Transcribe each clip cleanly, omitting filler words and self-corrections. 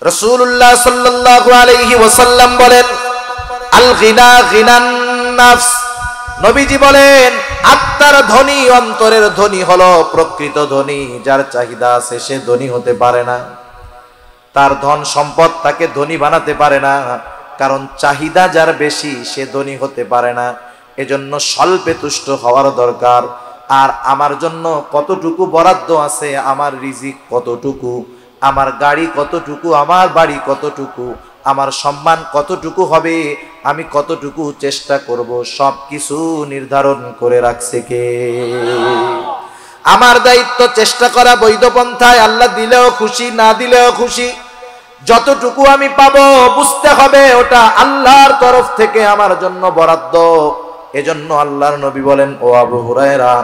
রাসূলুল্লাহ সাল্লাল্লাহু আলাইহি ওয়াসাল্লাম বলেন, আল গিনা গিনান নাফস। নবীজি বলেন, আত্মার ধনী, অন্তরের ধনী হলো প্রকৃত ধনী। যার চাহিদা আছে সে ধনী হতে পারে না, তার ধন সম্পদ তাকে ধনী বানাতে পারে না, কারণ চাহিদা যার বেশি সে ধনী হতে পারে না। এজন্য স্বল্পে তুষ্ট হওয়ার দরকার। আর আমার জন্য কতটুকু বরাদ্দ আছে, আমার রিজিক কতটুকু, আমার গাড়ি কতটুকু, আমার বাড়ি কতটুকু, আমার সম্মান কতটুকু হবে, আমি কতটুকু চেষ্টা করব, সব কিছু নির্ধারণ করে রাখছে কে? আমার দায়িত্ব চেষ্টা করা বৈধ পন্থায়, আল্লাহ দিলেও খুশি, না দিলেও খুশি। যতটুকু আমি পাবো বুঝতে হবে ওটা আল্লাহর তরফ থেকে আমার জন্য বরাদ্দ। এজন্য আল্লাহর নবী বলেন, ও আবু হুরায়রা,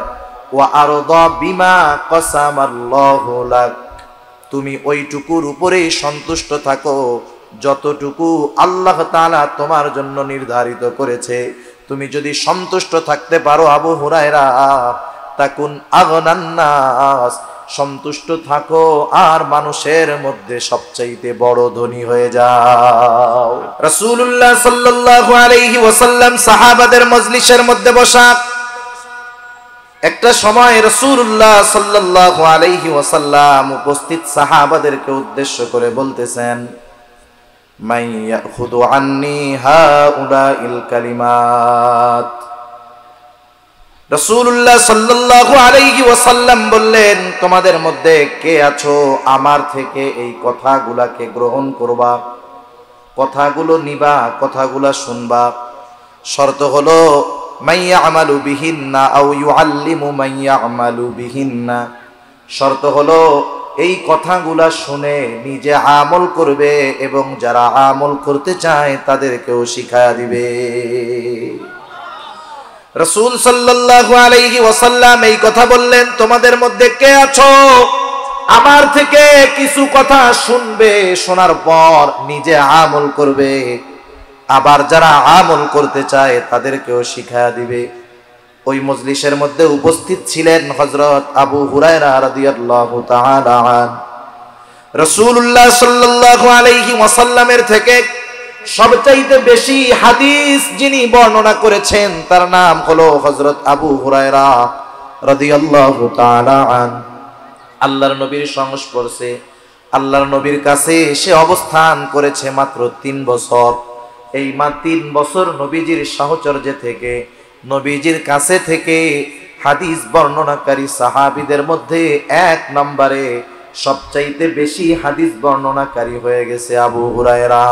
ওয়া আরদা বিমা কাসামাল্লাহু লাক, তুমি ওইটুকুর উপরেই সন্তুষ্ট থাকো যতটুকু আল্লাহ তাআলা তোমার জন্য নির্ধারিত করেছে। তুমি যদি সন্তুষ্ট থাকতে পারো আবু হুরায়রা, তাকুন আগনান নাস, সন্তুষ্ট থাকো আর মানুষের মধ্যে সবচাইতে বড় ধনী হয়ে যাও। রাসূলুল্লাহ সাল্লাল্লাহু আলাইহি ওয়াসাল্লাম সাহাবাদের মজলিসের মধ্যে বসা। একটা সময় রাসূলুল্লাহ সাল্লাল্লাহু আলাইহি ওয়াসাল্লাম উপস্থিত সাহাবাদেরকে উদ্দেশ্য করে বলতেছেন, মান ইয়াখুদু আন্নি হাউলাইল কালিমাত। রাসূলুল্লাহ সাল্লাল্লাহু আলাইহি ওয়াসাল্লাম বললেন, তোমাদের মধ্যে কে আছো আমার থেকে এই কথাগুলাকে গ্রহণ করবা, কথাগুলো নিবা, কথাগুলা শুনবা। শর্ত হলো মাইয়া আমালু বিহিন্না আও ইউআল্লিমু মাইয়া আমালু বিহিন্না। শর্ত হলো এই কথাগুলা শুনে নিজে আমল করবে এবং যারা আমল করতে চায় তাদেরকেও শিখায়া দিবে। রাসূল সাল্লাল্লাহু আলাইহি ওয়াসাল্লাম এই কথা বললেন, তোমাদের মধ্যে কে আছো আমার থেকে কিছু কথা শুনবে, শোনার পর নিজে আমল করবে, আবার যারা আমল করতে চায় তাদেরকেও শিখায়া দিবে। ওই মজলিসের মধ্যে উপস্থিত ছিলেন হযরত আবু হুরায়রা রাদিয়াল্লাহু তাআলা আন। রাসূলুল্লাহ সাল্লাল্লাহু আলাইহি ওয়াসাল্লামের থেকে সবচাইতে বেশি হাদিস যিনি বর্ণনা করেছেন তার নাম হলো হযরত আবু হুরায়রা রাদিয়াল্লাহু তাআলা আন। আল্লাহর নবীর সংস্পর্শে, আল্লাহর নবীর কাছে সে অবস্থান করেছে মাত্র 3 বছর। এই 3 বছর নবীজির সাহচর্যে থেকে, নবীজির কাছে থেকে হাদিস বর্ণনাকারী সাহাবীদের মধ্যে 1 নম্বরে সবচাইতে বেশি হাদিস বর্ণনাকারী হয়ে গেছে আবু হুরায়রা।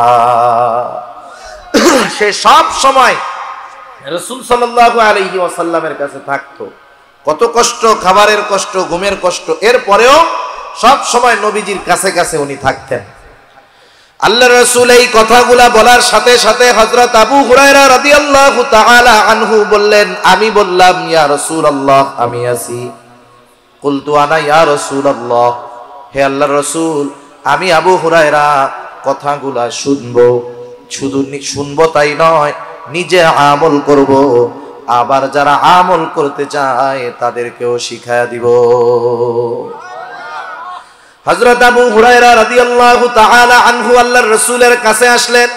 সে সব সময় রাসূল সাল্লাল্লাহু আলাইহি ওয়াসাল্লামের কাছে থাকতো। কত কষ্ট, খাবারের কষ্ট, ঘুমের কষ্ট, এরপরেও সব সময় নবীজির কাছে কাছে উনি থাকতেন। আল্লাহর রাসূল এই কথাগুলা বলার সাথে সাথে হযরত আবু হুরায়রা রাদিয়াল্লাহু তাআলা আনহু বললেন, আমি বললাম, ইয়া রাসূলুল্লাহ, আমি আছি। কুলতু আনা ইয়া রাসূলুল্লাহ, হে আল্লাহর রাসূল, আমি আবু হুরায়রা কথাগুলা শুনবো, শুধু শুনবো তাই নয়, নিজে আমল করব, আবার যারা আমল করতে চায় তাদেরকেও শিখায়া দিব। হযরত আবু হুরায়রা রাদিয়াল্লাহু তাআলা আনহু আল্লাহর রাসূলের কাছে আসলেন।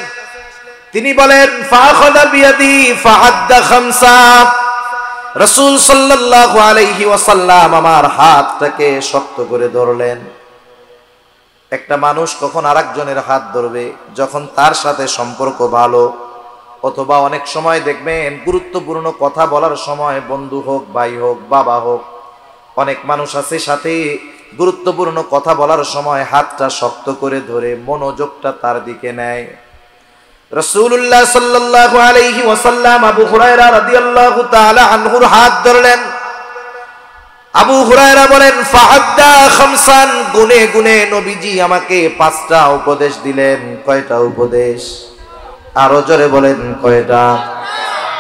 তিনি বলেন, ফাখাযা বিয়াদি ফাআদ্দা খামসা। রাসূল সাল্লাল্লাহু আলাইহি ওয়াসাল্লাম আমার হাতটাকে শক্ত করে ধরলেন। একটা মানুষ কখন আরেকজনের হাত ধরবে? যখন তার সাথে সম্পর্ক ভালো, অথবা অনেক সময় দেখবেন গুরুত্বপূর্ণ কথা বলার সময়, বন্ধু হোক, ভাই হোক, বাবা হোক, অনেক মানুষ আছে সাথে গুরুত্বপূর্ণ কথা বলার সময় হাতটা শক্ত করে ধরে মনোযোগটা তার দিকে নেয়। রাসূলুল্লাহ সাল্লাল্লাহু আলাইহি ওয়াসাল্লাম আবু হুরায়রা রাদিয়াল্লাহু তাআলা আনহুর হাত ধরলেন। আবু হুরায়রা বলেন, ফাআদ্দা খামসান, গুনে গুনে নবীজি আমাকে 5টা উপদেশ দিলেন। কয়টা উপদেশ? আরো জোরে বলেন, কয়টা?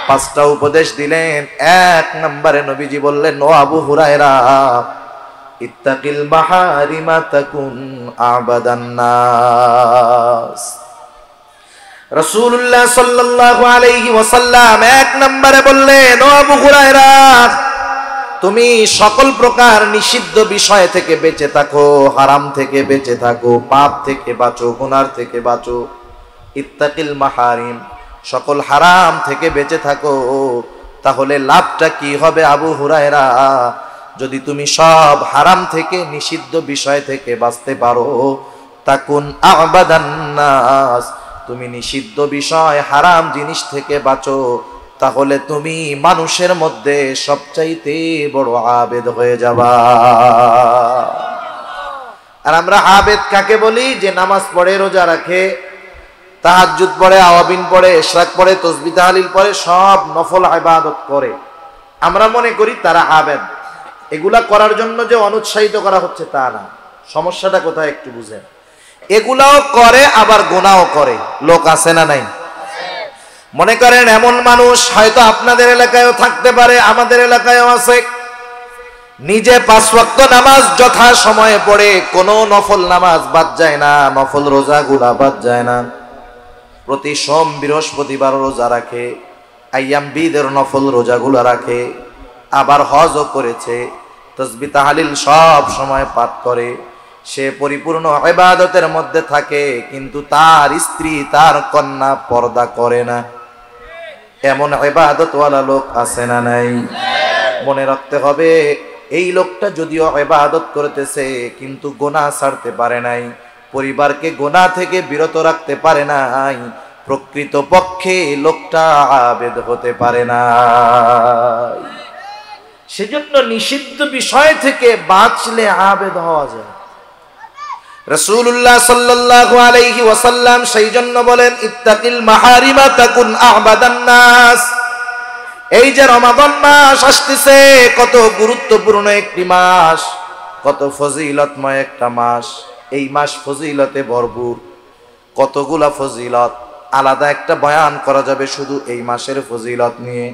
5টা উপদেশ দিলেন। 1 নম্বরে নবীজি বললেন, ও আবু হুরায়রা, ইত্তাকিল মাহারিমা তাকুন আবাদান নাস। রাসূলুল্লাহ সাল্লাল্লাহু আলাইহি ওয়াসাল্লাম 1 নম্বরে বললেন, ও আবু হুরায়রা, তুমি সকল প্রকার নিষিদ্ধ বিষয় থেকে বেঁচে থাকো, হারাম থেকে বেঁচে থাকো, পাপ থেকে বাঁচো, গুনার থেকে বাঁচো। ইত্তাকিল মাহারিম, সকল হারাম থেকে বেঁচে থাকো। তাহলে লাভটা কি হবে আবু হুরায়রা? যদি তুমি সব হারাম থেকে নিষিদ্ধ বিষয় থেকে বাঁচতে পারো, তাকুন আবাদান নাস, তুমি নিষিদ্ধ বিষয় হারাম জিনিস থেকে বাঁচো, তাহলে তুমি মানুষের মধ্যে সবচাইতে বড় আবেদ হয়ে যাবা। আর আমরা আবেদ কাকে বলি? যে নামাজ পড়ে, রোজা রাখে, তাহাজ্জুদ পড়ে, আওয়াবিন পড়ে, ইশরাক পড়ে, তাসবিহ তাহলিল পড়ে, সব নফল ইবাদত করে। আমরা মনে করি তারা আবেদ। এগুলা করার জন্য যে অনুৎসাহিত করা হচ্ছে তা না। সমস্যাটা কোথায় একটু বুঝেন। এগুলাও করে আবার গুনাহও করে। লোক আছে না নাই? মনে করেন এমন মানুষ হয়তো আপনাদের এলাকায়ও থাকতে পারে, আমাদের এলাকায়ও আছে, নিজে 5 ওয়াক্ত নামাজ যথা সময়ে পড়ে, কোনো নফল নামাজ বাদ যায় না, নফল রোজাগুলা বাদ যায় না, প্রতি সোম বৃহস্পতিবার রোজা রাখে, আইয়াম বিদের নফল রোজাগুলা রাখে, আবার হজও করেছে, তাসবিহ তাহলিল সব সময় পাঠ করে, সে পরিপূর্ণ ইবাদতের মধ্যে থাকে, কিন্তু তার স্ত্রী, তার কন্যা পর্দা করে না। এমন ইবাদতওয়ালা লোক আছে না নাই? মনে রাখতে হবে, এই লোকটা যদিও ইবাদত করতেছে কিন্তু গুনাহ ছাড়তে পারে নাই, পরিবারকে গুনাহ থেকে বিরত রাখতে পারে নাই, প্রকৃত পক্ষে লোকটা আবেদ হতে পারে না। সেজন্য নিষিদ্ধ বিষয় থেকে বাঁচলে আবেদ হওয়া যায়। রাসূলুল্লাহ সাল্লাল্লাহু আলাইহি ওয়াসাল্লাম সেই জন্য বলেন, ইত্তাকিল মাহারিমা তাকুন আবাদান নাস। এই যে রমাদান মাস আসতেছে, কত গুরুত্বপূর্ণ একটি মাস, কত ফজিলতময় একটা মাস। এই মাস ফজিলতে ভরপুর, কতগুলা ফজিলত, আলাদা একটা বয়ান করা যাবে শুধু এই মাসের ফজিলত নিয়ে।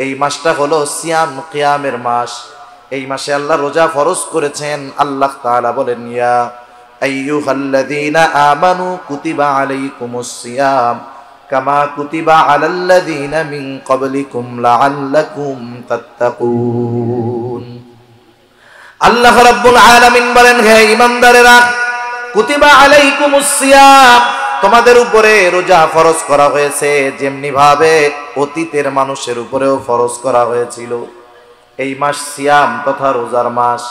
এই মাসটা হলো সিয়াম কিয়ামের মাস। এই মাসে আল্লাহ রোজা ফরজ করেছেন। আল্লাহ তাআলা বলেন, ইয়া আইয়ুহাল্লাযীনা আমানু কুতিবা আলাইকুমুস সিয়াম কামা কুতিবা আলাল্লাযীনা মিন ক্বাবলিকুম লাআল্লাকুম তাত্তাকুন। আল্লাহ রাব্বুল আলামিন বলেন, হে ঈমানদারেরা, কুতিবা আলাইকুমুস সিয়াম, তোমাদের উপরে রোজা ফরজ করা হয়েছে, যেমনি ভাবে অতীতের মানুষের উপরেও ফরজ করা হয়েছিল। এই মাস সিয়াম তথা রোজার মাস,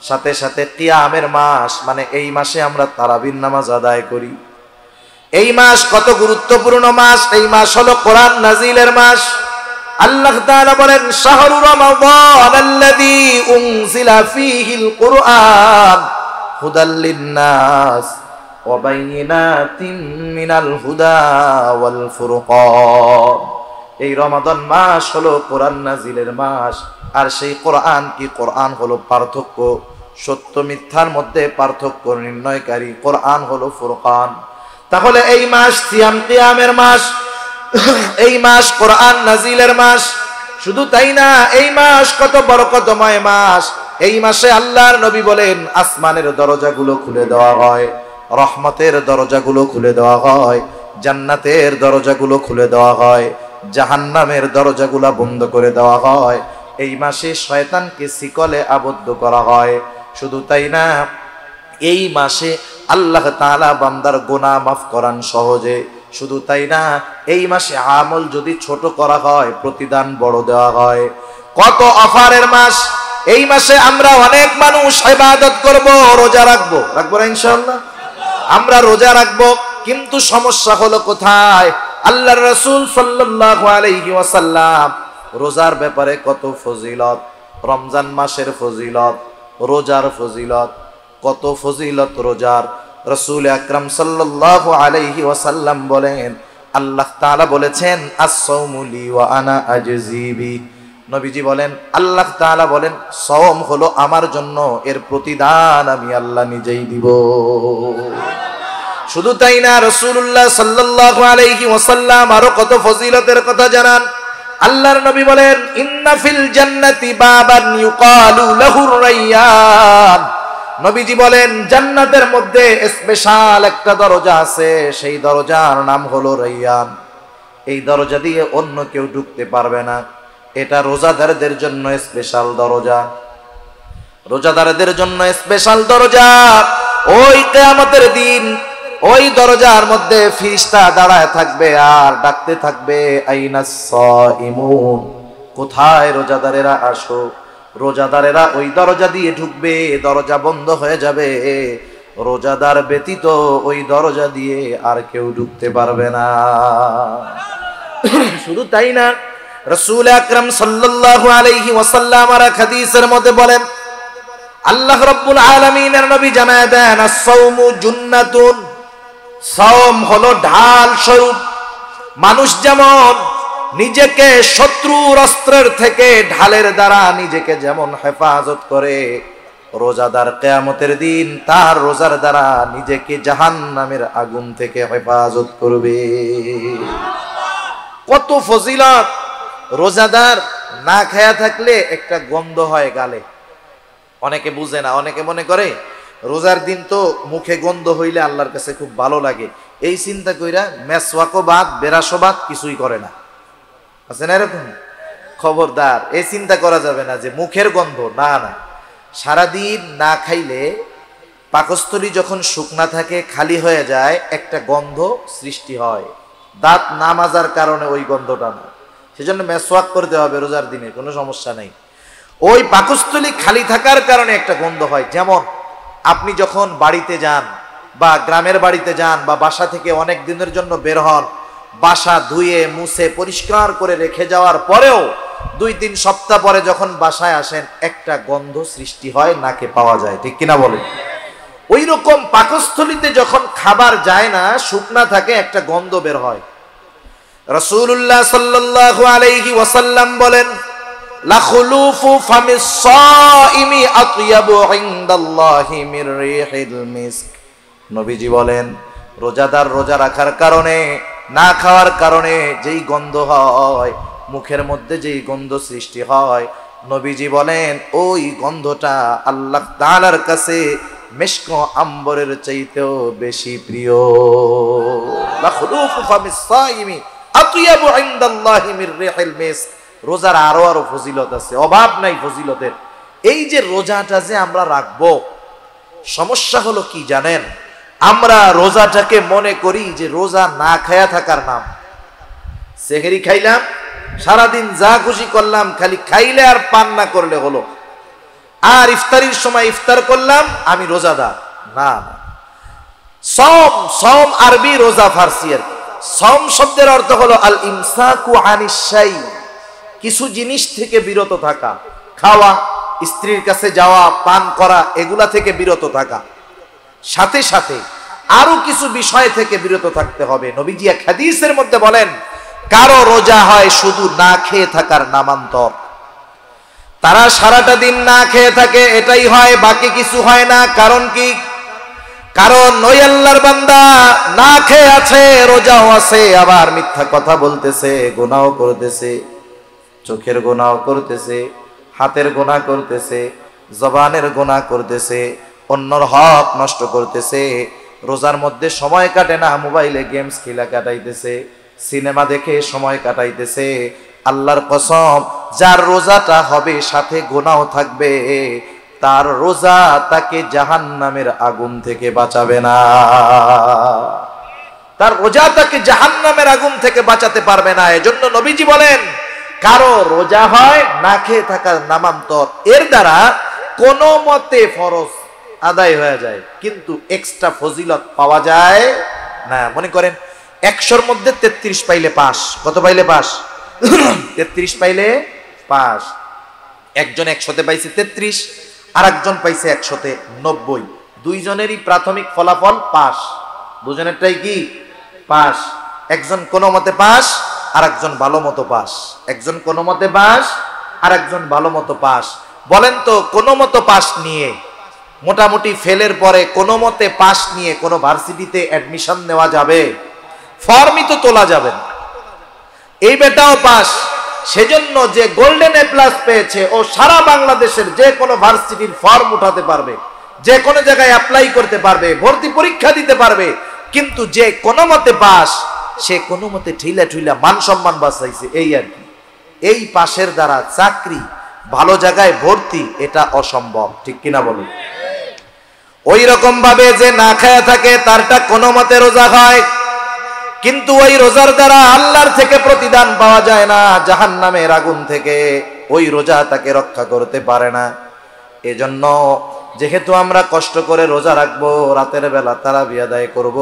সাথে সাথে কিয়ামের মাস, মানে এই মাসে আমরা তারাবির নামাজ আদায় করি। এই মাস কত গুরুত্বপূর্ণ মাস। এই মাস হলো কোরআন নাজিলের মাস। আল্লাহ তাআলা বলেন, শাহরু রমাদান আল্লাযী উনজিলা ফীহিল কুরআন হুদাল লিন-নাস ওয়া বাইয়িনাতিন মিনাল হুদা ওয়াল ফুরকান। এই রমাদান মাস হলো কোরআন নাজিলের মাস। আর সেই কোরআন কি? কোরআন হলো পার্থক্য, সত্য মিথ্যার মধ্যে পার্থক্য নির্ণয়কারী। কোরআন হলো ফুরকান। তাহলে এই মাস সিয়াম কিয়ামের মাস, এই মাস কোরআন নাজিলের মাস। শুধু তাই না, এই মাস কত বরকতময় মাস। এই মাসে আল্লাহর নবী বলেন, আসমানের দরজাগুলো খুলে দেওয়া হয়, রহমতের দরজাগুলো খুলে দেওয়া হয়, জান্নাতের দরজাগুলো খুলে দেওয়া হয়, জাহান্নামের দরজাগুলো বন্ধ করে দেওয়া হয়। এই মাসে শয়তানকে শিকলে আবদ্ধ করা হয়। শুধু তাই না, এই মাসে আল্লাহ তাআলা বান্দার গুনাহ মাফ করান সহজে। শুধু তাই না, এই মাসে আমল যদি ছোট করা হয়, প্রতিদান বড় দেওয়া হয়। কত অফারের মাস। এই মাসে আমরা অনেক মানুষ ইবাদত করব, রোজা রাখবো না ইনশাআল্লাহ? আমরা রোজা রাখবো, কিন্তু সমস্যা হলো কোথায়? আল্লাহর রাসূল সাল্লাল্লাহু আলাইহি ওয়াসাল্লাম রোজার ব্যাপারে কত ফজিলত, রমজান মাসের ফজিলত, রোজার ফজিলত, কত ফজিলত রোজার। রাসূল আকরাম সাল্লাল্লাহু আলাইহি ওয়াসাল্লাম বলেন, আল্লাহ তাআলা বলেছেন, আস-সাওমু লি ওয়া আনা আজজি বি। নবীজি বলেন, আল্লাহ তাআলা বলেন, সওম হলো আমার জন্য, এর প্রতিদান আমি আল্লাহ নিজেই দিব। শুধু তাই না, রাসূলুল্লাহ সাল্লাল্লাহু আলাইহি ওয়াসাল্লাম আরো কত ফজিলতের কথা জানান। আল্লাহর নবী বলেন, ইন্না ফিল জান্নাতি বাবান ইউকালু লাহুর রায়্যান। নবীজি বলেন, জান্নাতের মধ্যে স্পেশাল একটা দরজা আছে, সেই দরজার নাম হলো রায়্যান। এই দরজা দিয়ে অন্য কেউ ঢুকতে পারবে না। এটা রোজাদারদের জন্য স্পেশাল দরজা, রোজাদারদের জন্য স্পেশাল দরজা। ওই কিয়ামতের দিন ওই দরজার মধ্যে ফেরেশতা দাঁড়ায় থাকবে আর ডাকতে থাকবে আইনাস সাইমুন, কোথায় রোজাদারেরা আসো। রোজাদারেরা ওই দরজা দিয়ে ঢুকবে, দরজা বন্ধ হয়ে যাবে, রোজাদার ব্যতীত ওই দরজা দিয়ে আর কেউ ঢুকতে পারবে না। শুধু তাই না, রাসূল আকরাম সাল্লাল্লাহু আলাইহি ওয়াসাল্লাম আর হাদিসের মধ্যে বলেন, আল্লাহ রাব্বুল আলামিনের নবী জানায় দেন, আস-সাওমু জুন্নাতুন, সাওম হলো ঢাল স্বরূপ। মানুষ যেমন নিজেকে শত্রুর অস্ত্রের থেকে ঢালের দ্বারা নিজেকে যেমন হেফাজত করে, রোজাদার কিয়ামতের দিন তার রোজার দ্বারা নিজেকে জাহান্নামের আগুন থেকে হেফাজত করবে। কত ফজিলত! রোজাদার না খায়া থাকলে একটা গন্ধ হয় গালে, অনেকে বুঝে না, অনেকে মনে করে রোজার দিন তো মুখে গন্ধ হইলে আল্লাহর কাছে খুব ভালো লাগে, এই চিন্তা কইরা মেসওয়াকও বাদ বেরাসও বাদ কিছুই করে না। আছে না এরকম? খবরদার, এই চিন্তা করা যাবে না যে মুখের গন্ধ, না না। সারাদিন না খাইলে পাকস্থলী যখন শুকনা থাকে, খালি হয়ে যায়, একটা গন্ধ সৃষ্টি হয়, দাঁত না মাজার কারণে ওই গন্ধটা না। সেজন্য মেসওয়াক করতে হবে রোজার দিনে, কোনো সমস্যা নেই। ওই পাকস্থলী খালি থাকার কারণে একটা গন্ধ হয়। যেমন আপনি যখন বাড়িতে যান বা গ্রামের বাড়িতে যান বা বাসা থেকে অনেক দিনের জন্য বের হন, বাসা ধুয়ে মুছে পরিষ্কার করে রেখে যাওয়ার পরেও 2-3 সপ্তাহ পরে যখন বাসায় আসেন, একটা গন্ধ সৃষ্টি হয়, নাকে পাওয়া যায়, ঠিক কিনা বলেন? ওই রকম পাকস্থলীতে যখন খাবার যায় না, শুকনা থাকে, একটা গন্ধ বের হয়। রাসূলুল্লাহ সাল্লাল্লাহু আলাইহি ওয়াসাল্লাম বলেন, লা খুলুফু ফামিস সাইমি আতয়াবু ইনদাল্লাহি মির রিহিল মিস্ক। নবীজি বলেন, রোজাদার রোজা রাখার কারণে, না খাওয়ার কারণে যেই গন্ধ হয়, মুখের মধ্যে যেই গন্ধ সৃষ্টি হয়, নবীজি বলেন ওই গন্ধটা আল্লাহ তাআলার কাছে মিশক আম্বরের চাইতেও বেশি প্রিয়। লা খুলুফু ফামিস সাইমি আতয়াবু ইনদাল্লাহি মির রিহিল মিস্ক। রোজার আরো ফজিলত আছে, অভাব নাই ফজিলতের। এই যে রোজাটা যে আমরা রাখবো, সমস্যা হলো কি জানেন? আমরা রোজাটাকে মনে করি যে রোজা না খায়া থাকার নাম। সেহরি খাইলাম, সারাদিন যা খুশি করলাম, খালি খাইলে আর পান না করলে হলো, আর ইফতারির সময় ইফতার করলাম, আমি রোজাদার। না না, সম, সম আরবি, রোজা ফার্সি। আর সম শব্দের অর্থ হলো আল ইমসাকু আনিশ শাই, কিছু জিনিস থেকে বিরত থাকা, খাওয়া, স্ত্রীর কাছে যাওয়া, পান করা, এগুলা থেকে বিরত থাকা, সাথে সাথে আরো কিছু বিষয় থেকে বিরত থাকতে হবে। নবীজি এক হাদিসের মধ্যে বলেন, কারো রোজা হয় শুধু না খেয়ে থাকার নামান্তর। তারা সারাটা দিন না খেয়ে থাকে, এটাই হয়, বাকি কিছু হয় না। কারণ কি? কারণ ওই আল্লাহর বান্দা না খেয়ে আছে, রোজাও আছে, আবার মিথ্যা কথা বলতেছে, গুনাহ করতেছে, চোখের গুনাহ করতেছে, হাতের গুনাহ করতেছে, জবানের গুনাহ করতেছে, অন্যর হক নষ্ট করতেছে। রোজার মধ্যে সময় কাটে না, মোবাইলে গেমস খেলা কাটাইতেছে, সিনেমা দেখে সময় কাটাইতেছে। আল্লাহর কসম, যার রোজাটা হবে সাথে গুনাহ থাকবে, তার রোজা তাকে জাহান্নামের আগুন থেকে বাঁচাবে না। তার রোজা তাকে জাহান্নামের আগুন থেকে বাঁচাতে পারবে না। এজন্য নবীজি বলেন, কারো রোজা হয় না খেয়ে থাকার নামান্তর, এর দ্বারা কোনো মতে ফরজ আদায় হয়ে যায়, কিন্তু এক্সট্রা ফজিলত পাওয়া যায় না। মনে করেন 100-র মধ্যে 33 পাইলে পাস। কত পাইলে পাস? 33 পাইলে পাস। একজন 100-তে পাইছে 33, আর একজন পাইছে 100-তে 90। দুইজনেরই প্রাথমিক ফলাফল পাস, দুজনেরটাই কি পাস। একজন কোনো মতে পাস, আর একজন ভালো মতো পাস। একজন কোনো মতে পাস, আর একজন ভালো মতো পাস। বলেন তো, কোনো মতো পাস নিয়ে, মোটামুটি ফেলের পরে কোনো মতে পাস নিয়ে কোনো ভার্সিটিতে অ্যাডমিশন নেওয়া যাবে? ফর্মই তো তোলা যাবে না। এই বেটাও পাস, সেজন্য যে গোল্ডেন এ প্লাস পেয়েছে, ও সারা বাংলাদেশের যে কোনো ভার্সিটির ফর্ম উঠাতে পারবে, যে কোনো জায়গায় অ্যাপ্লাই করতে পারবে, ভর্তি পরীক্ষা দিতে পারবে। কিন্তু যে কোনো মতে পাস, সে কোনো মতে ঠেলা ঠুইলা মান সম্মান বাঁচাইছে, এই আর কি। এই পাশের দ্বারা চাকরি, ভালো জায়গায় ভর্তি, এটা অসম্ভব, ঠিক কিনা বলুন? ওই রকম ভাবে যে না খায়া থাকে তারটা কোনো মতে রোজা হয়, কিন্তু ওই রোজার দ্বারা আল্লাহর থেকে প্রতিদান পাওয়া যায় না, জাহান্নামের আগুন থেকে ওই রোজা তাকে রক্ষা করতে পারে না। এজন্য যেহেতু আমরা কষ্ট করে রোজা রাখবো, রাতের বেলা তারাবি আদায় করব,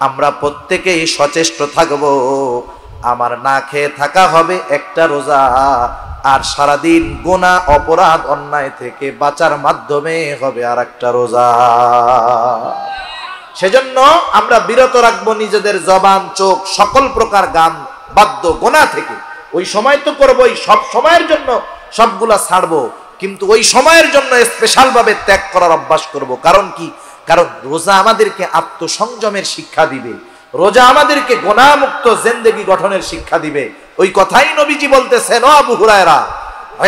আমরা প্রত্যেকেই সচেষ্ট থাকব। আমার না খেয়ে থাকা হবে একটা রোজা, আর সারাদিন গুনাহ, অপরাধ, অন্যায় থেকে বাঁচার মাধ্যমে হবে আর একটা রোজা। সেজন্য আমরা বিরত রাখবো নিজেদের জবান, চোখ, সকল প্রকার গান, বাদ্য, গুনাহ থেকে। ওই সময় তো করবোই, সব সময়ের জন্য সবগুলা ছাড়বো, কিন্তু ওই সময়ের জন্য স্পেশাল ভাবে ত্যাগ করার অভ্যাস করব। কারণ কি? কারণ রোজা আমাদেরকে আত্মসংযমের শিক্ষা দিবে, রোজা আমাদেরকে গুনাহমুক্ত জিন্দেগি গঠনের শিক্ষা দিবে। ওই কথাই নবীজি বলতেছেন, ও আবু হুরায়রা,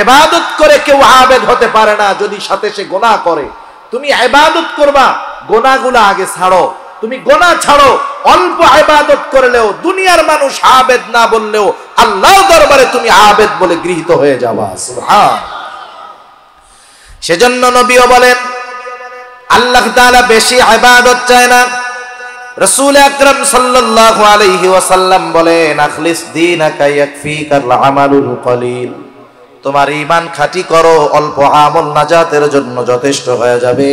ইবাদত করে কেউ আবেদ হতে পারে না যদি সাথে সে গুনাহ করে। তুমি ইবাদত করবা, গুনাহগুলো আগে ছাড়ো। তুমি গুনাহ ছাড়ো, অল্প ইবাদত করলেও, দুনিয়ার মানুষ আবেদ না বললেও আল্লাহর দরবারে তুমি আবেদ বলে গৃহীত হয়ে যাবা। সুবহান। সেজন্য নবীও বলেন, আল্লাহ তাআলা বেশি ইবাদত চায় না। রাসূল আকরাম সাল্লাল্লাহু আলাইহি ওয়াসাল্লাম বলেন, আখলিস দীনাকা ইয়াকফিকাল আমালুল কলিল। তোমার ঈমান খাঁটি করো, অল্প আমল নাজাতের জন্য যথেষ্ট হয়ে যাবে।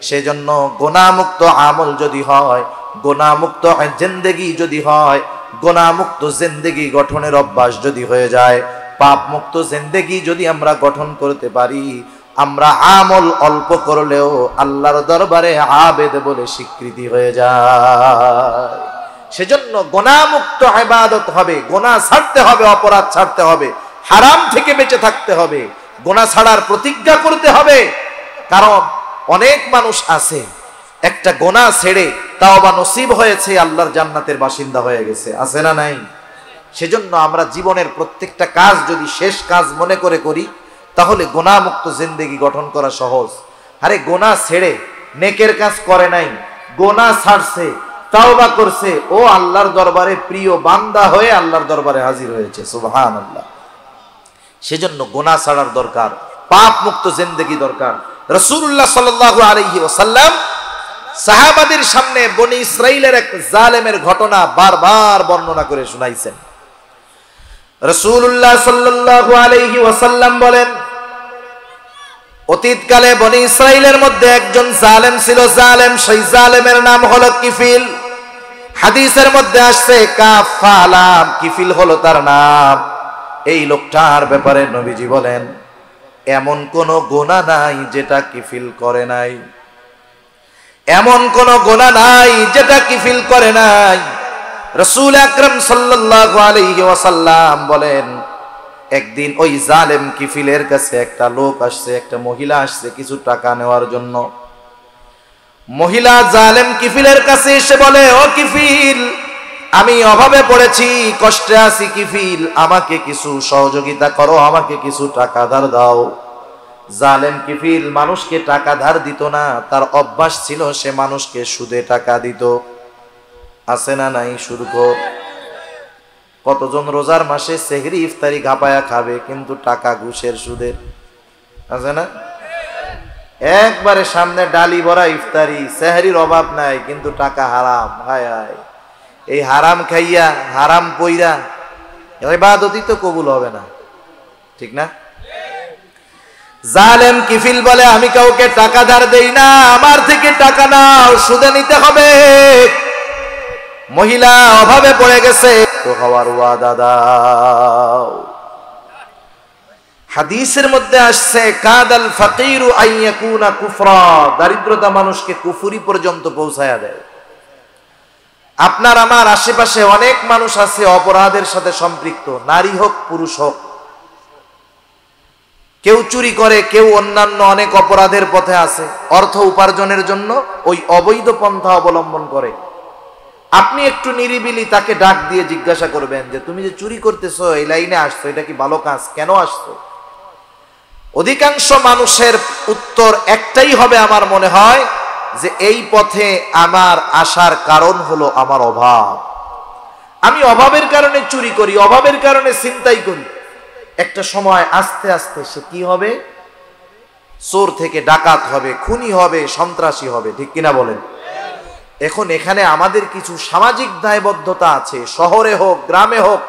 সেজন্য গুনাহমুক্ত আমল যদি হয়, গুনাহমুক্ত জিন্দেগি যদি হয়, গুনাহমুক্ত জিন্দেগি গঠনের অভ্যাস যদি হয়ে যায়, পাপ মুক্ত জিন্দেগি যদি আমরা গঠন করতে পারি, আমরা আমল অল্প করলেও আল্লাহর দরবারে আবেদ বলে স্বীকৃতি হয়ে যায়। সেজন্য গুনাহমুক্ত ইবাদত হবে, গুনাহ ছাড়তে হবে, অপরাধ ছাড়তে হবে, হারাম থেকে বেঁচে থাকতে হবে, গুনাহ ছাড়ার প্রতিজ্ঞা করতে হবে। কারণ অনেক মানুষ আছে একটা গুনাহ ছেড়ে তাওবা নসিব হয়েছে, আল্লাহর জান্নাতের বাসিন্দা হয়ে গেছে, আছে না নাই? সেজন্য আমরা জীবনের প্রত্যেকটা কাজ যদি শেষ কাজ মনে করে করি, তাহলে গুনাহমুক্ত জিন্দেগি গঠন করা সহজ। আরে গুনাহ ছেড়ে নেকের কাজ করে নাই, গুনাহ ছাড়ছে, তাওবা করছে, ও আল্লাহর দরবারে প্রিয় বান্দা হয়ে আল্লাহর দরবারে হাজির হয়েছে। সুবহানাল্লাহ। সেজন্য গুনাহ ছাড়ার দরকার, পাপ মুক্ত জিন্দেগি দরকার। রাসূলুল্লাহ সাল্লাল্লাহু আলাইহি ওয়াসাল্লাম সাহাবাদের সামনে বনি ইসরাইলের এক জালেমের ঘটনা বারবার বর্ণনা করে শুনাইছেন। রাসূলুল্লাহ সাল্লাল্লাহু আলাইহি ওয়াসাল্লাম বলেন, অতীতকালে বনি ইসরাইলের মধ্যে একজন জালেম ছিল, জালেম, সেই জালেমের নাম হলো কিফিল। হাদিসের মধ্যে আসছে কাফ ফা লাম, কিফিল হলো তার নাম। এই লোকটার ব্যাপারে নবীজি বলেন, এমন কোন গুনাহ নাই যেটা কিফিল করে নাই, এমন কোন গুনাহ নাই যেটা কিফিল করে নাই। রাসূল আকরাম সাল্লাল্লাহু আলাইহি ওয়াসাল্লাম বলেন, একদিন ওই জালেম কিফিলের কাছে একটা লোক আসছে, একটা মহিলা আসছে কিছু টাকা নেওয়ার জন্য। মহিলা জালেম কিফিলের কাছে এসে বলে, ও কিফিল, আমি অভাবে পড়েছি, কষ্টে আছি কিফিল, আমাকে কিছু সহযোগিতা করো, আমাকে কিছু টাকা ধার দাও। জালেম কিফিল মানুষকে টাকা ধার দিত না, তার অভ্যাস ছিল সে মানুষকে সুদে টাকা দিত। আছে না নাই? সুদখোর। কতজন রোজার মাসে সেহরি ইফতারি ঘাপায়া খাবে, কিন্তু টাকা ঘুষের সুদের, আছে না? একবারে সামনে ডালি ভরা ইফতারি, সেহরির অভাব নাই, কিন্তু টাকা হারাম। হায় হায়, এই হারাম খাইয়া, হারাম পইরা ইবাদতই তো কবুল হবে না, ঠিক না? জালেম কিফিল বলে, আমি কাউকে টাকা ধার দেই না, আমার থেকে টাকা নাও, সুদে নিতে হবে। মহিলা অভাবে পড়ে গেছে, তো হওয়ার ওয়াদা দাও। হাদিসের মধ্যে আসছে, কাদাল ফাকিরু আইয়াকুনা কুফরা, দারিদ্রতা মানুষকে কুফরি পর্যন্ত পৌঁছায়া দেয়। আপনার আমার আশেপাশে অনেক মানুষ আছে অপরাধের সাথে সম্পৃক্ত, নারী হোক পুরুষ হোক। কেউ চুরি করে, কেউ অন্যান্য অনেক অপরাধের পথে আছে, অর্থ উপার্জনের জন্য ওই অবৈধ পন্থা অবলম্বন করে। আপনি একটু নিরিবিলি তাকে ডাক দিয়ে জিজ্ঞাসা করবেন যে, তুমি যে চুরি করতেছো, এই লাইনে আসছো, এটা কি ভালো কাজ, কেন আসছো? অধিকাংশ মানুষের উত্তর একটাই হবে আমার মনে হয়, যে এই পথে আমার আসার কারণ হলো আমার অভাব। আমি অভাবের কারণে চুরি করি, অভাবের কারণে ছিনতাই করি। একটা সময় আস্তে আস্তে সে কি হবে? চোর থেকে ডাকাত হবে, খুনি হবে, সন্ত্রাসী হবে। ঠিক কিনা বলেন? এখন এখানে আমাদের কিছু সামাজিক দায়বদ্ধতা আছে, শহরে হোক গ্রামে হোক।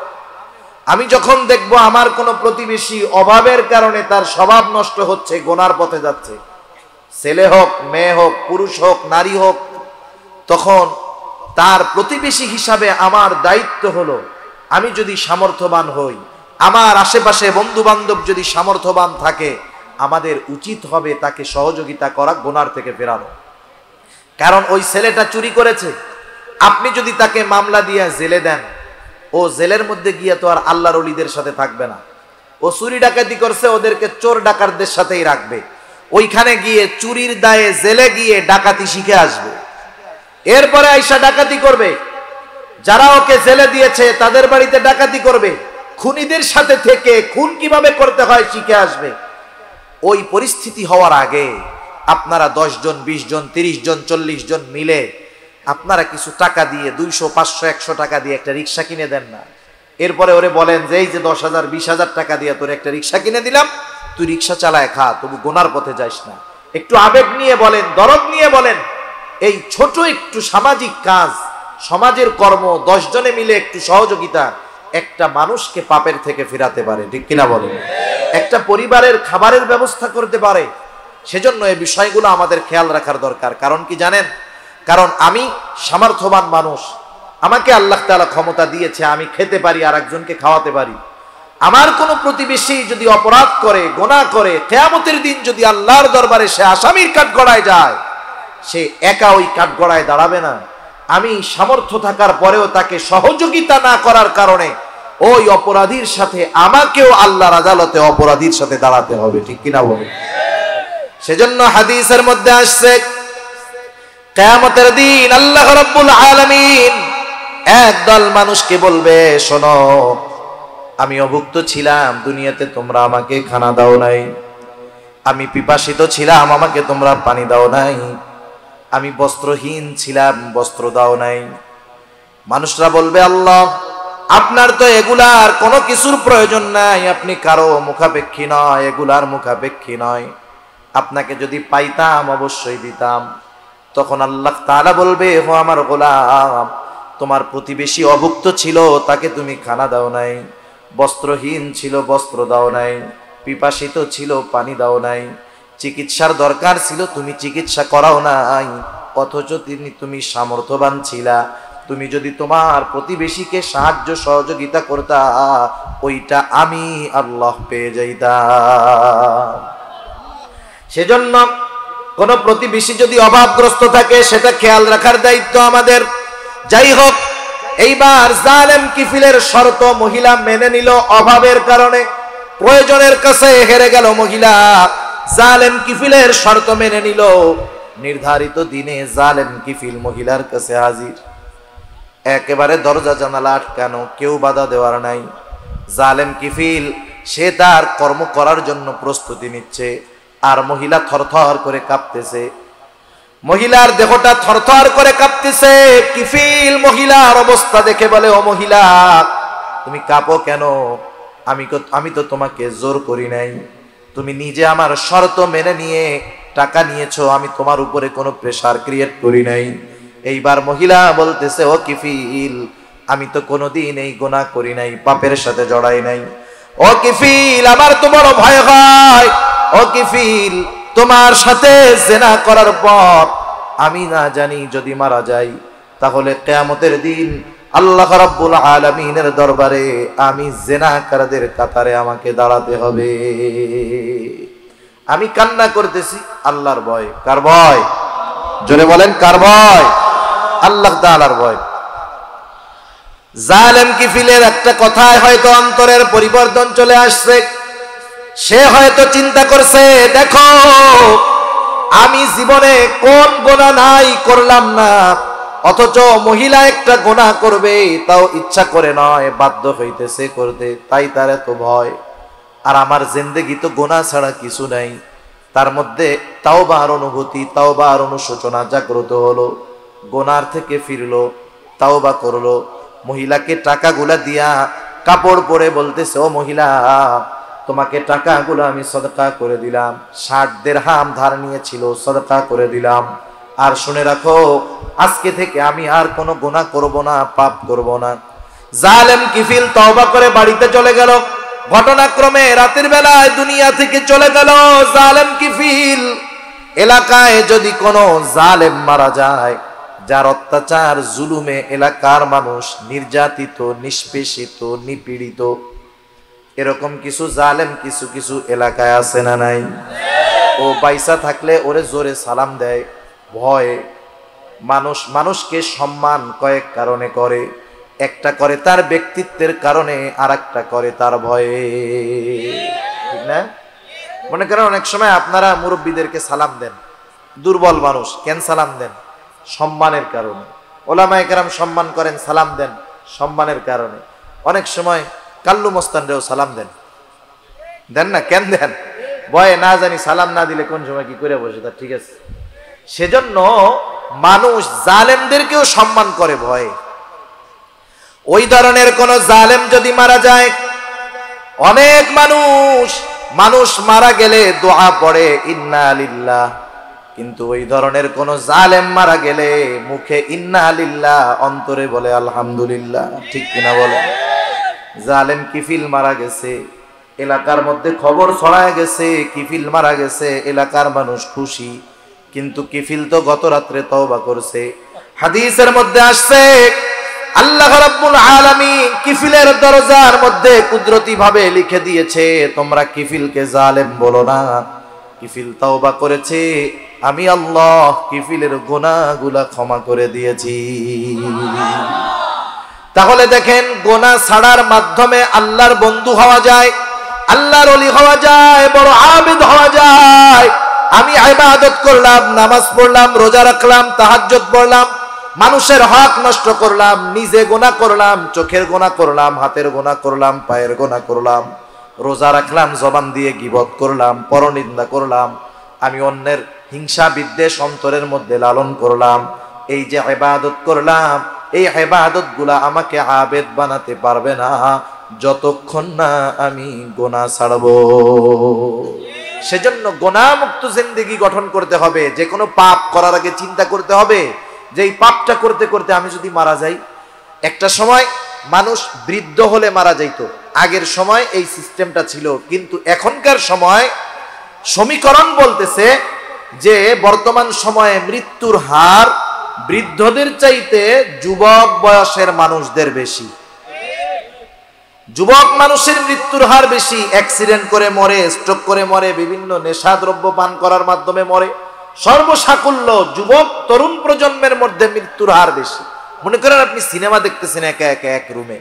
আমি যখন দেখব আমার কোনো প্রতিবেশী অভাবের কারণে তার স্বভাব নষ্ট হচ্ছে, গোনার পথে যাচ্ছে, ছেলে হোক মেয়ে হোক পুরুষ হোক নারী হোক, তখন তার প্রতিবেশী হিসাবে আমার দায়িত্ব হলো, আমি যদি সামর্থ্যবান হই, আমার আশেপাশে বন্ধু বান্ধব যদি সামর্থ্যবান থাকে, আমাদের উচিত হবে তাকে সহযোগিতা করা, গোনার থেকে ফেরানো। কারণ ওই ছেলেটা চুরি করেছে, আপনি যদি তাকে মামলা দিয়ে জেলে দেন, ও জেলের মধ্যে গিয়ে তো আর আল্লাহর ওলিদের সাথে থাকবে না। ও চুরি ডাকাতি করছে, ওদেরকে চোর ডাকাতদের সাথেই রাখবে। ওইখানে গিয়ে চুরির দায়ে জেলে গিয়ে ডাকাতি শিখে আসবে, এরপরে আইসা ডাকাতি করবে। যারা ওকে জেলে দিয়েছে তাদের বাড়িতে ডাকাতি করবে, খুনিদের সাথে থেকে খুন কিভাবে করতে হয় শিখে আসবে। ওই পরিস্থিতি হওয়ার আগে আপনারা 10 জন 20 জন 30 জন 40 জন মিলে আপনারা কিছু টাকা দিয়ে 200 500 100 টাকা দিয়ে একটা রিক্সা কিনে দেন না। এরপরে ওরে বলেন যে এই যে 10,000 20,000 টাকা দিয়ে তোর একটা রিক্সা কিনে দিলাম, তুই রিক্সা চালায় খা, তবু গোনার পথে যাস না। একটু আবেগ নিয়ে বলেন, দরদ নিয়ে বলেন। এই ছোট একটু সামাজিক কাজ, সমাজের কর্ম, 10 জনে মিলে একটু সহযোগিতা একটা মানুষকে পাপের থেকে ফেরাতে পারে। ঠিক কিনা বলেন? একটা পরিবারের খাবারের ব্যবস্থা করতে পারে। সেজন্য এই বিষয়গুলো আমাদের খেয়াল রাখার দরকার। কারণ কি জানেন? কারণ আমি সামর্থ্যবান মানুষ, আমাকে আল্লাহ তাআলা ক্ষমতা দিয়েছে, আমি খেতে পারি আর একজনকে খাওয়াতে পারি। আমার কোনো প্রতিবেশী যদি অপরাধ করে, গোনাহ করে, কিয়ামতের দিন যদি আল্লাহর দরবারে সে আসামির কাঠগড়ায় যায়, সে একা ওই কাঠগড়ায় দাঁড়াবে না। আমি সামর্থ্য থাকার পরেও তাকে সহযোগিতা না করার কারণে ওই অপরাধীর সাথে আমাকেও আল্লাহর আদালতে অপরাধীর সাথে দাঁড়াতে হবে। ঠিক কিনা বলেন? সেজন্য হাদিসের মধ্যে আসছে, কিয়ামতের দিন আল্লাহ রাব্বুল আলামিন একদল মানুষকে বলবে, শোনো, আমি অভুক্ত ছিলাম, দুনিয়াতে তোমরা আমাকে খানা দাও নাই। আমি পিপাসিত ছিলাম, আমাকে তোমরা পানি দাও নাই। আমি বস্ত্রহীন ছিলাম, বস্ত্র দাও নাই। মানুষরা বলবে, আল্লাহ, আপনার তো এগুলার কোনো কিছুর প্রয়োজন নাই, আপনি কারো মুখাপেক্ষী নয়, এগুলার মুখাপেক্ষী নয়। আপনাকে যদি পাইতাম অবশ্যই দিতাম। তখন আল্লাহ তাআলা বলবে, ও আমার গোলাম, তোমার প্রতিবেশী অভুক্ত ছিল, তাকে তুমি খানা দাও নাই, বস্ত্রহীন ছিল, বস্ত্র দাও নাই, পিপাসিত ছিল, পানি দাও নাই, চিকিৎসার দরকার ছিল, তুমি চিকিৎসা করাও নাই। অথচ তুমি সামর্থ্যবান ছিলা, তুমি যদি তোমার প্রতিবেশীকে সাহায্য সহযোগিতা করতা, ওইটা আমি আল্লাহ পেয়ে যাইতাম। সেজন্য কোন প্রতিবেশী যদি অভাবগ্রস্ত থাকে, সেটা খেয়াল রাখার দায়িত্ব আমাদের। যাই হোক, এইবার জালেম কিফিলের শর্ত মহিলা মেনে নিল, অভাবের কারণে প্রয়োজনের কাছে হেরে গেল মহিলা। জালেম কিফিলের শর্ত মেনে নিল। নির্ধারিত দিনে জালেম কিফিল মহিলার কাছে হাজির। একেবারে দরজা জানালা আটকানো, কেউ বাধা দেওয়ার নাই। জালেম কিফিল সে তার কর্ম করার জন্য প্রস্তুতি নিচ্ছে, আর মহিলা থরথর করে কাঁপতেছে। মহিলার দেহটা থরথর করে কাঁপতেছে। কিফিল মহিলার অবস্থা দেখে বলে, ও মহিলা, তুমি কাঁপো কেন? আমি তো তোমাকে জোর করি নাই, তুমি নিজে আমার শর্ত মেনে নিয়ে টাকা নিয়েছো, আমি তোমার উপরে কোনো প্রেসার ক্রিয়েট করি নাই। এইবার মহিলা বলতেছে, ও কিফিল, আমি তো কোনোদিন এই গুনাহ করি নাই, পাপের সাথে জড়াই নাই। ও কিফিল, আমার তো বড় ভয় হয়। ও কিফিল, তোমার সাথে জিনা করার পর আমি না জানি যদি মারা যাই, তাহলে কিয়ামতের দিন আল্লাহ রাব্বুল আলামিনের দরবারে আমি জিনাকারদের কাতারে আমাকে দাঁড়াতে হবে। আমি কান্না করতেছি আল্লাহর ভয়। কার ভয়? জোরে বলেন, কার ভয়? আল্লাহ তাআলার ভয়। জালেম কিফিলের একটা কথায় হয়তো অন্তরের পরিবর্তন চলে আসছে। সে হয়তো চিন্তা করছে, দেখো, আমি জীবনে কোন গুনাহ নাই করলাম না, অথচ মহিলা একটা গুনাহ করবে, তাও ইচ্ছা করে নয়, বাধ্য হইতেছে করতে, তাই তার এত ভয়। আর আমার জিন্দেগি তো গুনাহ ছাড়া কিছু নাই। তার মধ্যে তাওবার অনুভূতি, তাওবার অনুশোচনা জাগ্রত হলো, গুনার থেকে ফিরলো, তাওবা করলো। মহিলাকে টাকাগুলা দিয়া কাপড় পরে বলতেছে, ও মহিলা, তোমাকে টাকাগুলো আমি সদকা করে দিলাম, 60 দিরহাম ধার নিয়েছিল, সদকা করে দিলাম। আর শুনে রাখো, আজকে থেকে আমি আর কোনো গুনাহ করব না, পাপ করব না। জালেম কিফিল তওবা করে বাড়িতে চলে গেল। ঘটনাক্রমে রাতের বেলায় দুনিয়া থেকে চলে গেল জালেম কিফিল। এলাকায় যদি কোনো জালেম মারা যায়, যার অত্যাচার জুলুমে এলাকার মানুষ নির্যাতিত, নিষ্পেষিত, নিপীড়িত, এরকম কিছু জালেম কিছু কিছু এলাকায় আছে না নাই? ও পয়সা থাকলে ওরে জোরে সালাম দেয় ভয়ে। মানুষকে সম্মান কয়েক কারণে করে, একটা করে তার ব্যক্তিত্বের কারণে, আর একটা করে তার ভয়ে, ঠিক না? মনে করেন অনেক সময় আপনারা মুরব্বীদেরকে সালাম দেন, দুর্বল মানুষ, কেন সালাম দেন? সম্মানের কারণে। ওলামায়ে কেরাম সম্মান করেন, সালাম দেন সম্মানের কারণে। অনেক সময় কাল্লু মস্তানরেও সালাম দেন, দেন না? কেন দেন? ভয়ে, না জানি সালাম না দিলে কোন সময় কি করে বসে, তার ঠিক আছে। সেজন্য মানুষ জালেমদেরকেও সম্মান করে ভয়ে। ওই ধরনের কোন জালেম যদি মারা যায়, অনেক মানুষ মারা গেলে দোয়া পড়ে ইন্না লিল্লাহ, কিন্তু ওই ধরনের কোন জালেম মারা গেলে মুখে ইন্না লিল্লাহ, অন্তরে বলে আলহামদুলিল্লাহ, ঠিক কিনা বলে? জালেম কিফিল মারা গেছে, এলাকার মধ্যে খবর ছড়ায় গেছে কিফিল মারা গেছে, এলাকার মানুষ খুশি, কিন্তু কিফিল তো গত রাত্রে তওবা করছে। হাদিসের মধ্যে আসছে আল্লাহ রাব্বুল আলামিন কিফিলের দরজার মধ্যে কুদরতি ভাবে লিখে দিয়েছে, তোমরা কিফিলকে জালেম বলো না, কিফিল তওবা করেছে, আমি আল্লাহ কিফিলের গুনাহগুলা ক্ষমা করে দিয়েছি। তাহলে দেখেন, গুনাহ ছাড়ার মাধ্যমে আল্লাহর বন্ধু হওয়া যায়, আল্লাহর ওলি হওয়া যায়, বড় আবেদ হওয়া যায়। আমি ইবাদত করলাম, নামাজ পড়লাম, রোজা রাখলাম, তাহাজ্জুদ পড়লাম, মানুষের হক নষ্ট করলাম, নিজে গুনাহ করলাম, চোখের গুনাহ করলাম, হাতের গুনাহ করলাম, পায়ের গুনাহ করলাম, রোজা রাখলাম, জবান দিয়ে গীবত করলাম, পরনিন্দা করলাম, আমি অন্যের হিংসা বিদ্বেষ অন্তরের মধ্যে লালন করলাম। এই যে ইবাদত করলাম, এই ইবাদতগুলা আমাকে আবেদ বানাতে পারবে না যতক্ষণ না আমি গুনাহ ছাড়বো। সেজন্য গুনাহ মুক্ত জিন্দেগি গঠন করতে হবে। যে কোনো পাপ করার আগে চিন্তা করতে হবে যে এই পাপটা করতে করতে আমি যদি মারা যাই। একটা সময় মানুষ বৃদ্ধ হলে মারা যাইতো, আগের সময় এই সিস্টেমটা ছিল, কিন্তু এখনকার সময় সমীকরণ বলতেছে যে বর্তমান সময়ে মৃত্যুর হার বৃদ্ধদের চাইতে যুবক বয়সের মানুষদের বেশি। যুবক মানুষের মৃত্যুর হার বেশি, অ্যাক্সিডেন্ট করে মরে, স্ট্রোক করে মরে, বিভিন্ন নেশাদ্রব্য পান করার মাধ্যমে মরে। সর্বসাকুল্য যুবক তরুণ প্রজন্মের মধ্যে মৃত্যুর হার বেশি। মনে করেন আপনি সিনেমা দেখতেছেন একা একা এক রুমে,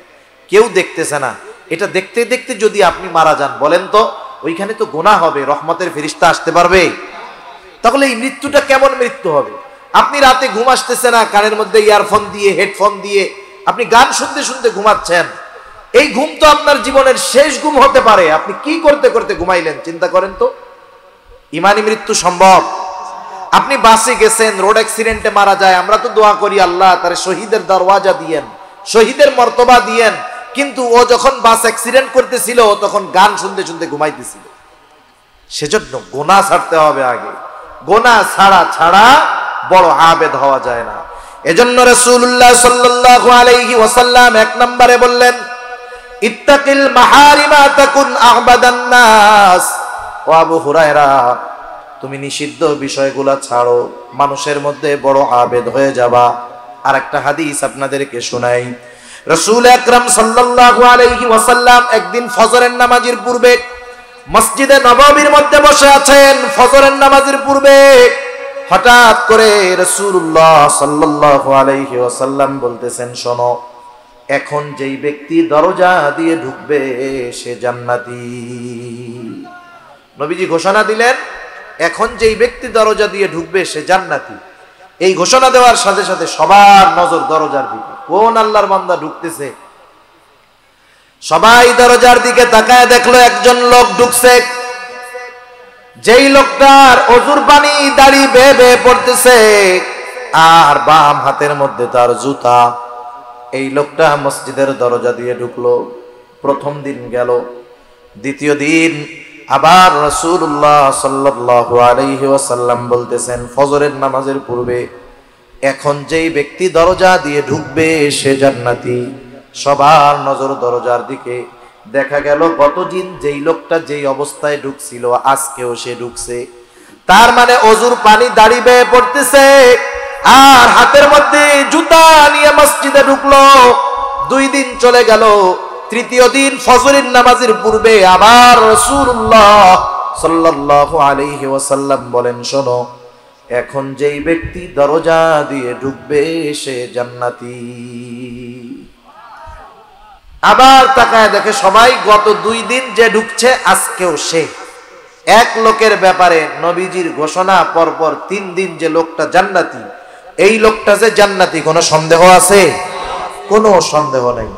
কেউ দেখতেছে না, এটা দেখতে দেখতে যদি আপনি মারা যান, বলেন তো ওইখানে তো গুনাহ হবে, রহমতের ফেরেশতা আসতে পারবে? তাহলে এই মৃত্যুটা কেমন মৃত্যু হবে? আপনি রাতে ঘুম আসতেছে না, কানের মধ্যে ইয়ারফোন দিয়ে, হেডফোন দিয়ে আপনি গান শুনতে শুনতে ঘুমাচ্ছেন। এই ঘুম তো আপনার জীবনের শেষ ঘুম হতে পারে। আপনি কি করতে করতে ঘুমাইলেন চিন্তা করেন তো। ইমানি মৃত্যু সম্ভব? আপনি বাসে গেছেন, রোড অ্যাক্সিডেন্টে মারা যায়, আমরা তো দোয়া করি আল্লাহ তার শহীদের দরওয়াজা দিয়েন, শহীদের মর্তবা দিয়েন, কিন্তু ও যখন বাস অ্যাক্সিডেন্ট করতেছিল তখন গান শুনতে শুনতে ঘুমাইতেছিল। সেজন্য গুনাহ ছাড়তে হবে আগে, গুনাহ ছাড়া বড় আবেদ হওয়া যায় না। এজন্য রাসূলুল্লাহ সাল্লাল্লাহু আলাইহি ওয়াসাল্লাম এক নম্বরে বললেন, ইত্তাকিল মাহারিমা তাকুন আহবাদান নাস। ও আবু হুরায়রা, তুমি নিষিদ্ধ বিষয়গুলা ছাড়ো, মানুষের মধ্যে বড় আবেদ হয়ে যাবা। আর একটা হাদিস আপনাদেরকে শোনাই। রাসূল আকরাম সাল্লাল্লাহু আলাইহি ওয়াসাল্লাম একদিন ফজরের নামাজের পূর্বে মসজিদে নববীর মধ্যে বসে আছেন। ফজরের নামাজের পূর্বে হঠাৎ করে রাসূলুল্লাহ সাল্লাল্লাহু আলাইহি ওয়াসাল্লাম বলতেছেন, শোনো, এখন যেই ব্যক্তি দরজা দিয়ে ঢুকবে সে জান্নাতি। নবীজি ঘোষণা দিলেন, এখন যেই ব্যক্তি দরজা দিয়ে ঢুকবে সে জান্নাতি। এই ঘোষণা দেওয়ার সাথে সাথে সবার নজর দরজার দিকে, কোন আল্লাহর বান্দা ঢুকতেছে। সবাই দরজার দিকে তাকায় দেখলো একজন লোক ঢুকছে। যেই লোকটার অজুর পানি দাড়ি বেয়ে বেয়ে পড়তেছে আর বাম হাতের মধ্যে তার জুতা, এই লোকটা মসজিদের দরজা দিয়ে ঢুকলো। প্রথম দিন গেল, দ্বিতীয় দিন আবার রাসূলুল্লাহ সাল্লাল্লাহু আলাইহি ওয়াসাল্লাম বলতেছেন ফজরের নামাজের পূর্বে, এখন যেই ব্যক্তি দরজা দিয়ে ঢুকবে সে জান্নাতি। সবার নজর দরজার দিকে। দেখা গেল গতদিন যেই লোকটা যেই অবস্থায় ঢুকছিল আজকেও সে ঢুকছে। তার মানে অজুর পানি দাড়ি বেয়ে পড়তেছে আর হাতের মধ্যে জুতা নিয়ে মসজিদে ঢুকলো। 2 দিন চলে গেল। তৃতীয় দিন ফজরের নামাজের পূর্বে আবার রাসূলুল্লাহ সাল্লাল্লাহু আলাইহি ওয়াসাল্লাম বলেন, শোনো, এখন যেই ব্যক্তি দরজা দিয়ে ঢুকবে সে জান্নাতি। আবার তাকায় দেখে সবাই গত 2 দিন যে ঢুকছে আজকেও সে। এক লোকের ব্যাপারে নবীজির ঘোষণা পরপর 3 দিন যে লোকটা জান্নাতি, এই লোকটা যে জান্নাতি কোনো সন্দেহ আছে? কোনো সন্দেহ নাই।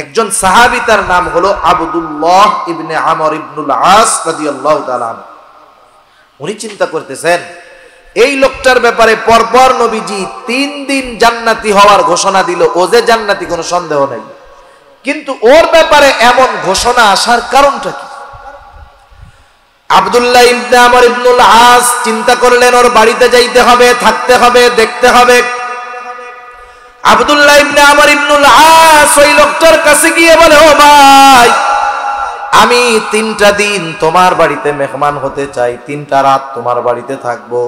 একজন সাহাবী, তার নাম হলো আব্দুল্লাহ ইবনে আমর ইবনুল আস রাদিয়াল্লাহু তাআলা। উনি চিন্তা করতেছেন এই লোকটার ব্যাপারে পরপর নবীজি 3 দিন জান্নাতি হওয়ার ঘোষণা দিল, ও যে জান্নাতি কোনো সন্দেহ নাই, কিন্তু ওর ব্যাপারে এমন ঘোষণা আসার কারণটা কি? আব্দুল্লাহ ইবনে আমর ইবনুল আস চিন্তা করলেন ওর বাড়িতে যাইতে হবে, থাকতে হবে, দেখতে হবে। আব্দুল্লাহ ইবনে আমর ইবনুল আস ওই লোকটার কাছে গিয়ে বলে, ও ভাই, আমি 3টা দিন তোমার বাড়িতে মেহমান হতে চাই, 3টা রাত তোমার বাড়িতে থাকবো।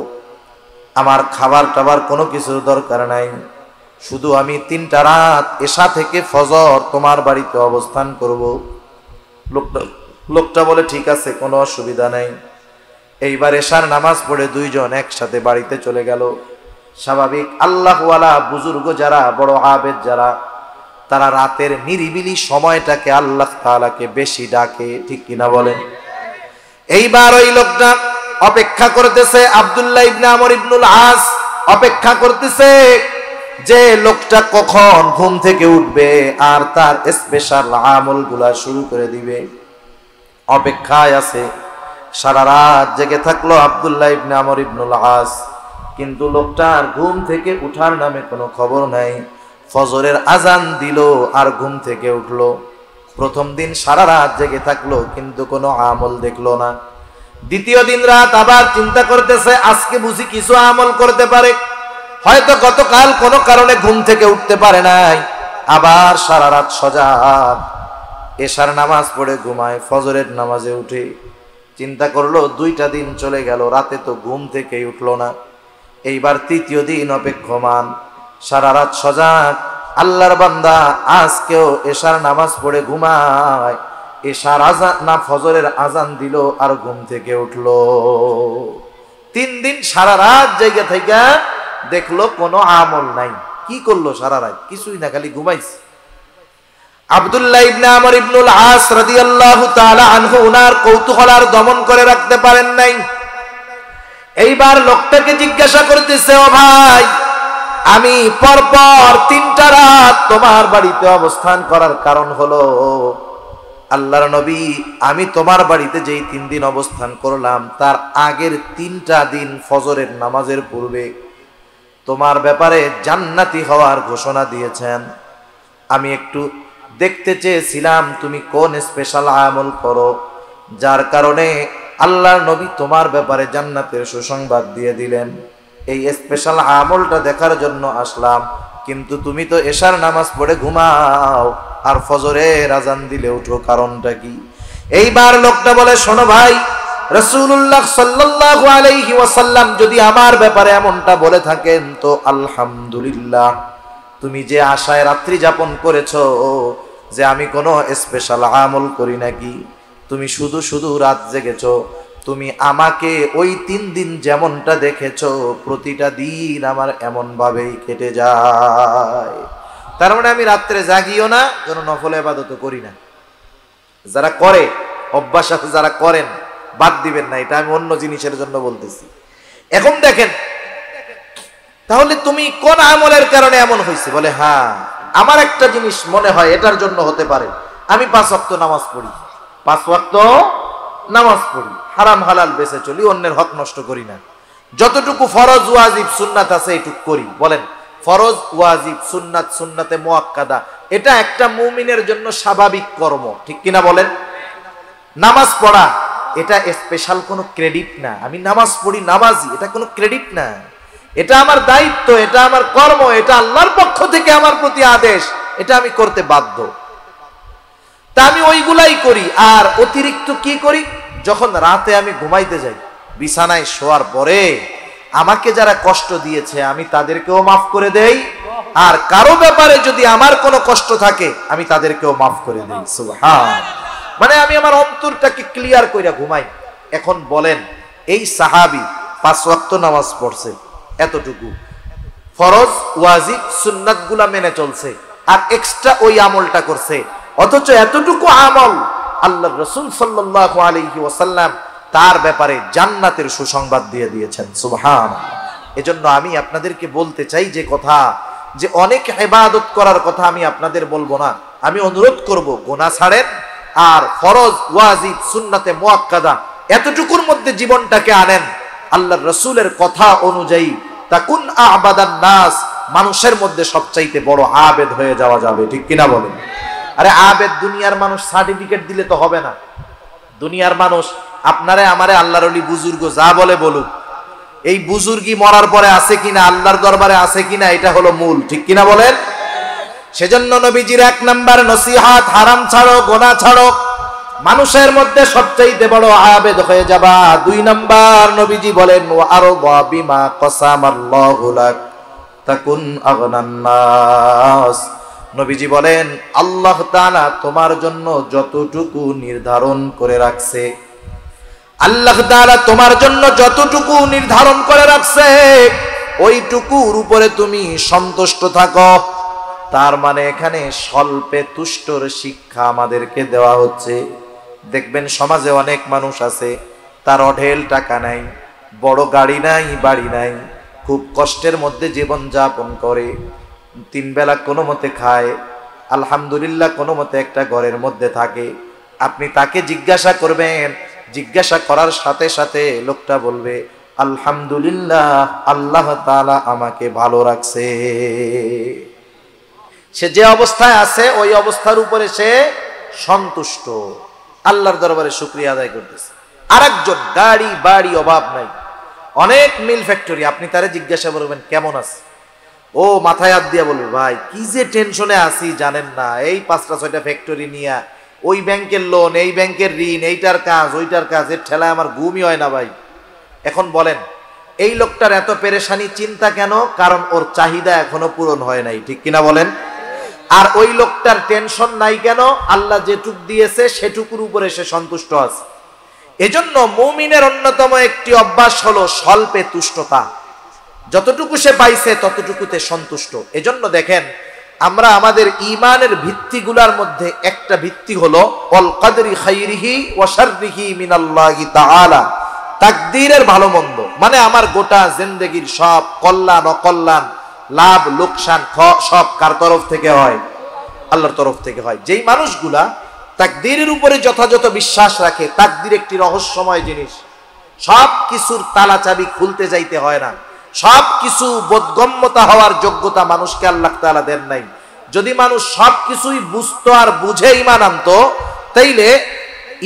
আমার খাবার টাবার কোনো কিছুর দরকার নাই, শুধু আমি 3টা রাত এশা থেকে ফজর তোমার বাড়িতে অবস্থান করব। লোকটা বলে ঠিক আছে, কোনো অসুবিধা নাই। এইবার এশার নামাজ পড়ে 2 জন একসাথে বাড়িতে চলে গেল। স্বাভাবিক আল্লাহওয়ালা বুজুর্গ যারা, বড় আবেদ যারা, তারা রাতের নিরিবিলি সময়টাকে আল্লাহ তাআলাকে বেশি ডাকে, ঠিক কিনা বলেন? এইবার ওই লোকটা অপেক্ষা করতেছে, আব্দুল্লাহ ইবনে আমর ইবনুল আস অপেক্ষা করতেছে যে লোকটা কখন ঘুম থেকে উঠবে আর তার স্পেশাল আমলগুলা শুরু করে দিবে। অপেক্ষায় আছে। সারা রাত জেগে থাকলো আব্দুল্লাহ ইবনে আমর ইবনুল আস, কিন্তু লোকটার ঘুম থেকে উঠার নামে কোনো খবর নাই। ফজরের আজান দিল আর ঘুম থেকে উঠলো। প্রথম দিন সারা রাত জেগে থাকলো কিন্তু কোনো আমল দেখলো না। দ্বিতীয় দিন রাত আবার চিন্তা করতেছে আজকে বুঝি কিছু আমল করতে পারে, হয়তো গতকাল কোনো কারণে ঘুম থেকে উঠতে পারে নাই। আবার সারা রাত সজাগ। এশার নামাজ পড়ে ঘুমায়, ফজরের নামাজে উঠে চিন্তা করলো 2টা দিন চলে গেল, রাতে তো ঘুম থেকেই উঠলো না। এইবার তৃতীয় দিন অপেক্ষমান, সারা রাত সজাগ। আল্লাহর বান্দা আজকেও এশার নামাজ পড়ে ঘুমায়। এশার আজান না ফজরের আজান দিল আর ঘুম থেকে উঠলো। 3 দিন সারা রাত জায়গা থেকে দেখলো কোনো আমল নাই। কি করলো সারা রাত? কিছুই না, খালি ঘুমাইছে। আব্দুল্লাহ ইবনে আমর ইবনুল আস রাদিয়াল্লাহু তাআলা আনহু উনার কৌতূহল আর দমন করে রাখতে পারেন নাই। এইবার লোকটাকে জিজ্ঞাসা করতেছে, ও ভাই, আমি পরপর 3টা রাত তোমার বাড়িতে অবস্থান করার কারণ হলো, আল্লাহর নবী, আমি তোমার বাড়িতে যেই 3 দিন অবস্থান করলাম তার আগের 3টা দিন ফজরের নামাজের পূর্বে তোমার ব্যাপারে জান্নাতি হওয়ার ঘোষণা দিয়েছেন। আমি একটু দেখতে চেয়েছিলাম তুমি কোন স্পেশাল আমল করো যার কারণে আল্লাহর নবী তোমার ব্যাপারে জান্নাতের সুসংবাদ দিয়ে দিলেন। এই স্পেশাল আমলটা দেখার জন্য আসলাম, কিন্তু তুমি তো এশার নামাজ পড়ে ঘুমাও আর ফজরের আজান দিলে উঠো, কারণটা কি? এইবার লোকটা বলে, শোনো ভাই, রাসূলুল্লাহ সাল্লাল্লাহু আলাইহি ওয়াসাল্লাম যদি আমার ব্যাপারে এমনটা বলে থাকেন তো আলহামদুলিল্লাহ। তুমি যে আশায় রাত্রি যাপন করেছো যে আমি কোনো স্পেশাল আমল করি নাকি, তুমি শুধু শুধু রাত জেগেছো। তুমি আমাকে ওই 3 দিন যেমনটা দেখেছো প্রতিটা দিন আমার এমন ভাবেই কেটে যায়। তার মানে আমি রাত্রে জাগিও না, কোনো নফল ইবাদত করি না। যারা করে, অভ্যাস আছে যারা করেন, বাদ দিবেন না, এটা আমি অন্য জিনিসের জন্য বলতেছি। এখন দেখেন, তাহলে তুমি কোন আমলের কারণে এমন হয়েছে? বলে, হ্যাঁ, আমার একটা জিনিস মনে হয় এটার জন্য হতে পারে। আমি 5 ওয়াক্ত নামাজ পড়ি, 5 ওয়াক্ত নামাজ পড়ি, হারাম হালাল বেঁচে চলি, অন্যের হক নষ্ট করি না। যতটুকু ফরজ ওয়াজিব সুন্নাত আছে এইটুকু করি। বলেন, ফরজ ওয়াজিব সুন্নাত, সুন্নাতে মুআক্কাদা, এটা একটা মুমিনের জন্য স্বাভাবিক কর্ম, ঠিক কিনা বলেন? নামাজ পড়া এটা স্পেশাল কোনো ক্রেডিট না। আমি নামাজ পড়ি, নামাজি, এটা কোনো ক্রেডিট না। এটা আমার দায়িত্ব, এটা আমার কর্ম, এটা আল্লাহর পক্ষ থেকে আমার প্রতি আদেশ, এটা আমি করতে বাধ্য। তা আমি ওইগুলাই করি। আর অতিরিক্ত কি করি? যখন রাতে আমি ঘুমাইতে যাই, বিছানায় শোয়ার পরে আমাকে যারা কষ্ট দিয়েছে আমি তাদেরকেও মাফ করে দেই, আর কারো ব্যাপারে যদি আমার কোনো কষ্ট থাকে আমি তাদেরকেও মাফ করে দেই। সুবহান। মানে আমি আমার অন্তরটাকে ক্লিয়ার কইরা ঘুমাই। এখন বলেন, এই সাহাবী 5 ওয়াক্ত নামাজ পড়ছে, এতটুকু ফরজ ওয়াজিব সুন্নাতগুলা মেনে চলছে, আর এক্সট্রা ওই আমলটা করছে, অথচ এতটুকু আমল আল্লাহর রাসূল সাল্লাল্লাহু আলাইহি ওয়াসাল্লাম তার ব্যাপারে জান্নাতের সুসংবাদ দিয়ে দিয়েছেন। সুবহানাল্লাহ। এজন্য আমি আপনাদেরকে বলতে চাই যে কথা, যে অনেক ইবাদত করার কথা আমি আপনাদের বলবো না, আমি অনুরোধ করব গুনাহ ছাড়েন, আর ফরজ ওয়াজিব সুন্নাতে মুআক্কাদা এতটুকুর মধ্যে জীবনটাকে আনেন। আল্লাহর রাসূলের কথা অনুযায়ী তাকুন আবাদান নাস, মানুষের মধ্যে সবচাইতে বড় আবেদ হয়ে যাওয়া যাবে। ঠিক কিনা বলেন? আরে আবেদ দুনিয়ার মানুষ সার্টিফিকেট দিলে তো হবে না। দুনিয়ার মানুষ আপনারে আমারে আল্লাহর ওলি বুজুর্গ যা বলে বলুক, এই বুজুর্গি মরার পরে আছে কিনা, আল্লাহর দরবারে আছে কিনা, এটা হলো মূল। ঠিক কিনা বলেন? সেজন্য নবীজির 1 নাম্বার নসিহত, হারাম ছাড়ো, গুনাহ ছাড়ো, মানুষের মধ্যে সবচাইতে বড় আবেদ হয়ে যাবা। 2 নাম্বার নবীজি বলেন, ওয়া আরদা বিমা কসামাল্লাহু লাক তাকুন আগনান নাস। নবীজি বলেন, আল্লাহ তাআলা তোমার জন্য যতটুকু নির্ধারণ করে রাখছে, আল্লাহ তাআলা তোমার জন্য যতটুকু নির্ধারণ করে রাখছে ওইটুকুর উপরে তুমি সন্তুষ্ট থাকো। তার মানে এখানে স্বল্পে তুষ্টর শিক্ষা আমাদেরকে দেওয়া হচ্ছে। দেখবেন সমাজে অনেক মানুষ আছে, তার অঢেল টাকা নাই, বড় গাড়ি নাই, বাড়ি নাই, খুব কষ্টের মধ্যে জীবন যাপন করে, 3 বেলা কোনো মতে খায়, আলহামদুলিল্লাহ কোনো মতে একটা ঘরের মধ্যে থাকে। আপনি তাকে জিজ্ঞাসা করবেন, জিজ্ঞাসা করার সাথে সাথে লোকটা বলবে, আলহামদুলিল্লাহ, আল্লাহ তাআলা আমাকে ভালো রাখছে। সে যে অবস্থায় আছে ওই অবস্থার উপরে সে সন্তুষ্ট, আল্লাহর দরবারে শুকরিয়া আদায় করতেছে। আরেকজন গাড়ি বাড়ি অভাব নাই, অনেক মিল ফ্যাক্টরি, আপনি তারে জিজ্ঞাসা করবেন কেমন আছে, ও মাথায় হাত দিয়ে বলবে, ভাই কি যে টেনশনে আছি জানেন না, এই 5টা 6টা ফ্যাক্টরি নিয়ে, ওই ব্যাংকের লোন, এই ব্যাংকের ঋণ, এইটার কাজ, ওইটার কাজ, এর ঠেলায় আমার ঘুমই হয় না ভাই। এখন বলেন, এই লোকটার এত পেরেশানি, চিন্তা কেন? কারণ ওর চাহিদা এখনো পূরণ হয় নাই। ঠিক কিনা বলেন? আর ওই লোকটার টেনশন নাই কেন? আল্লাহ যেটুক দিয়েছে সেটুকুর উপরে সে সন্তুষ্ট আছে। এজন্য মুমিনের অন্যতম একটি অভ্যাস হলো স্বল্পে তুষ্টতা, যতটুকু সে পাইছে ততটুকুতে সন্তুষ্ট। এজন্য দেখেন, আমরা আমাদের ঈমানের ভিত্তিগুলোর মধ্যে একটা ভিত্তি হলো ওয়াল কদরি খাইরিহি ওয়া শাররিহি মিনাল্লাহি তাআলা, তাকদীরের ভালো মন্দ, মানে আমার গোটা জিন্দেগীর সব কল্যাণ অকল্যাণ, লাভ লোকসান সব কার তরফ থেকে হয়? আল্লাহর তরফ থেকে হয়। যেই মানুষগুলা তাকদীরের উপরে যথাযথ বিশ্বাস রাখে, তাকদীর একটি রহস্যময় জিনিস, সব কিছুর তালা চাবি খুলতে যাইতে হয় না, সব কিছু বোধগম্যতা হওয়ার যোগ্যতা মানুষকে আল্লাহ তাআলা দেন নাই। যদি মানুষ সব কিছুই বুঝতো আর বুঝে ঈমান আনতো, তাইলে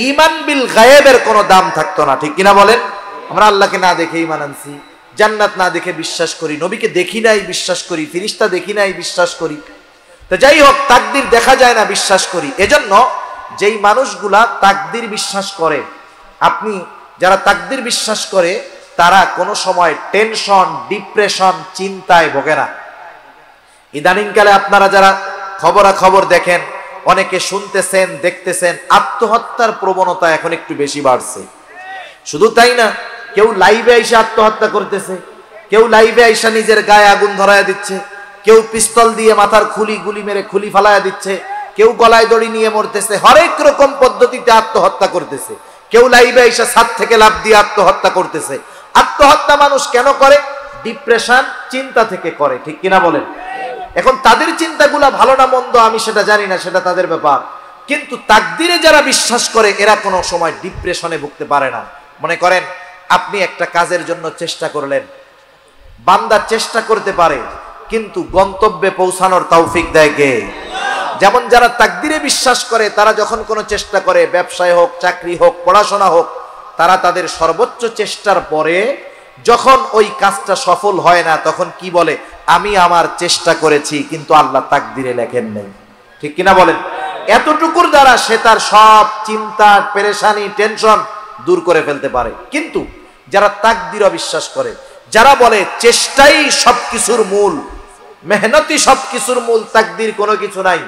ঈমান বিল গায়েবের কোনো দাম থাকতো না। ঠিক কিনা বলেন? আমরা আল্লাহকে না দেখে ঈমান আনছি, জান্নাত না দেখে বিশ্বাস করি, নবীকে দেখি নাই বিশ্বাস করি, ফেরেশতা দেখি নাই বিশ্বাস করি। তো যাই হোক, তাকদীর দেখা যায় না বিশ্বাস করি। এজন্য যেই মানুষগুলা তাকদীর বিশ্বাস করে, আপনি যারা তাকদীর বিশ্বাস করে, তারা কোনো সময় টেনশন, ডিপ্রেশন, চিন্তায় ভোগে না। ইদানিংকালে আপনারা যারা খবরাখবর দেখেন, অনেকে শুনতেছেন, দেখতেছেন, আত্মহত্যার প্রবণতা এখন একটু বেশি বাড়ছে। শুধু তাই না, কেউ লাইভে আইসা আত্মহত্যা করতেছে, কেউ লাইভে আইসা নিজের গায়ে আগুন ধরায়া দিচ্ছে, কেউ পিস্তল দিয়ে মাথার খুলি গুলি মেরে খুলি ফালায়া দিচ্ছে, কেউ গলায় দড়ি নিয়ে মরতেছে, হরেক রকম পদ্ধতিতে আত্মহত্যা করতেছে, কেউ লাইভে আইসা ছাদ থেকে লাফ দিয়ে আত্মহত্যা করতেছে। আত্মহত্যা মানুষ কেন করে? ডিপ্রেশন, চিন্তা থেকে করে। ঠিক কিনা বলেন? এখন তাদের চিন্তাগুলা ভালো না মন্দ আমি সেটা জানি না, সেটা তাদের ব্যাপার, কিন্তু তাকদীরে যারা বিশ্বাস করে এরা কোনো সময় ডিপ্রেশনে ভুগতে পারে না। মনে করেন আপনি একটা কাজের জন্য চেষ্টা করলেন, বান্দা চেষ্টা করতে পারে, কিন্তু গন্তব্যে পৌঁছানোর তৌফিক দেয় কে? যেমন যারা তাকদিরে বিশ্বাস করে তারা যখন কোনো চেষ্টা করে, ব্যবসায় হোক, চাকরি হোক, পড়াশোনা হোক, তারা তাদের সর্বোচ্চ চেষ্টার পরে যখন ওই কাজটা সফল হয় না, তখন কি বলে? আমি আমার চেষ্টা করেছি কিন্তু আল্লাহ তাকদিরে লেখেন নাই। ঠিক কিনা বলেন? এতটুকুর দ্বারা সে তার সব চিন্তা, পেরেশানি, টেনশন দূর করে ফেলতে পারে। কিন্তু যারা তাকদির অবিশ্বাস করে, যারা বলে চেষ্টাই সবকিছুর মূল, মেহনতি সবকিছুর মূল, তাকদির কোনো কিছু নাই,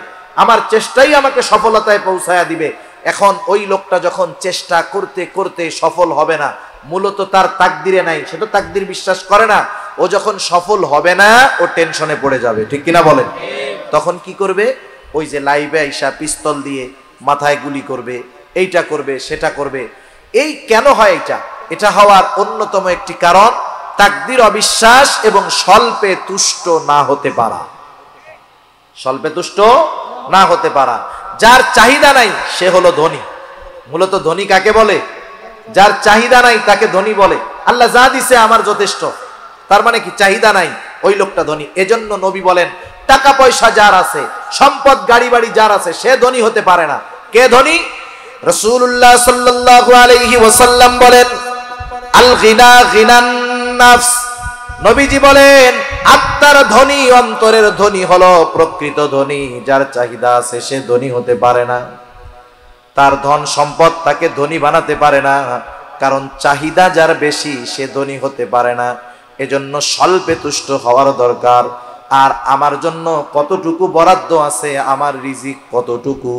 আমার চেষ্টাই আমাকে সফলতায় পৌঁছায়া দিবে, এখন ওই লোকটা যখন চেষ্টা করতে করতে সফল হবে না, মূলত তার তাকদিরে নাই, সে তো তাকদির বিশ্বাস করে না। ও যখন সফল হবে না, ও টেনশনে পড়ে যাবে। ঠিক কিনা বলেন? তখন কি করবে? ওই যে লাইভে আইসা পিস্তল দিয়ে মাথায় গুলি করবে, এইটা করবে, সেটা করবে। এই কেন হয়? এটা হওয়ার অন্যতম একটি কারণ তাকদির অবিশ্বাস এবং স্বল্পে তুষ্ট না হতে পারা। স্বল্পে তুষ্ট না হতে পারা। যার চাহিদা নাই সে হলো ধনী। মূলত ধনী কাকে বলে? যার চাহিদা নাই তাকে ধনী বলে। আল্লাহ যা দিছে আমার যথেষ্ট, তার মানে কি? চাহিদা নাই, ওই লোকটা ধনী। এজন্য নবী বলেন, টাকা পয়সা যার আছে, সম্পদ গাড়ি বাড়ি যার আছে, সে ধনী হতে পারে না। কে ধনী? রাসূলুল্লাহ সাল্লাল্লাহু আলাইহি ওয়াসাল্লাম বলেন, আল গিনা গিনান নাফস। নবীজি বলেন, আত্মার ধনী, অন্তরের ধনী হলো প্রকৃত ধনী। যার চাহিদা আছে সে ধনী হতে পারে না। তার ধন সম্পদ তাকে ধনী বানাতে পারে না, কারণ চাহিদা যার বেশি সে ধনী হতে পারে না। এজন্য স্বল্পে তুষ্ট হওয়ার দরকার। আর আমার জন্য কতটুকু বরাদ্দ আছে, আমার রিজিক কতটুকু,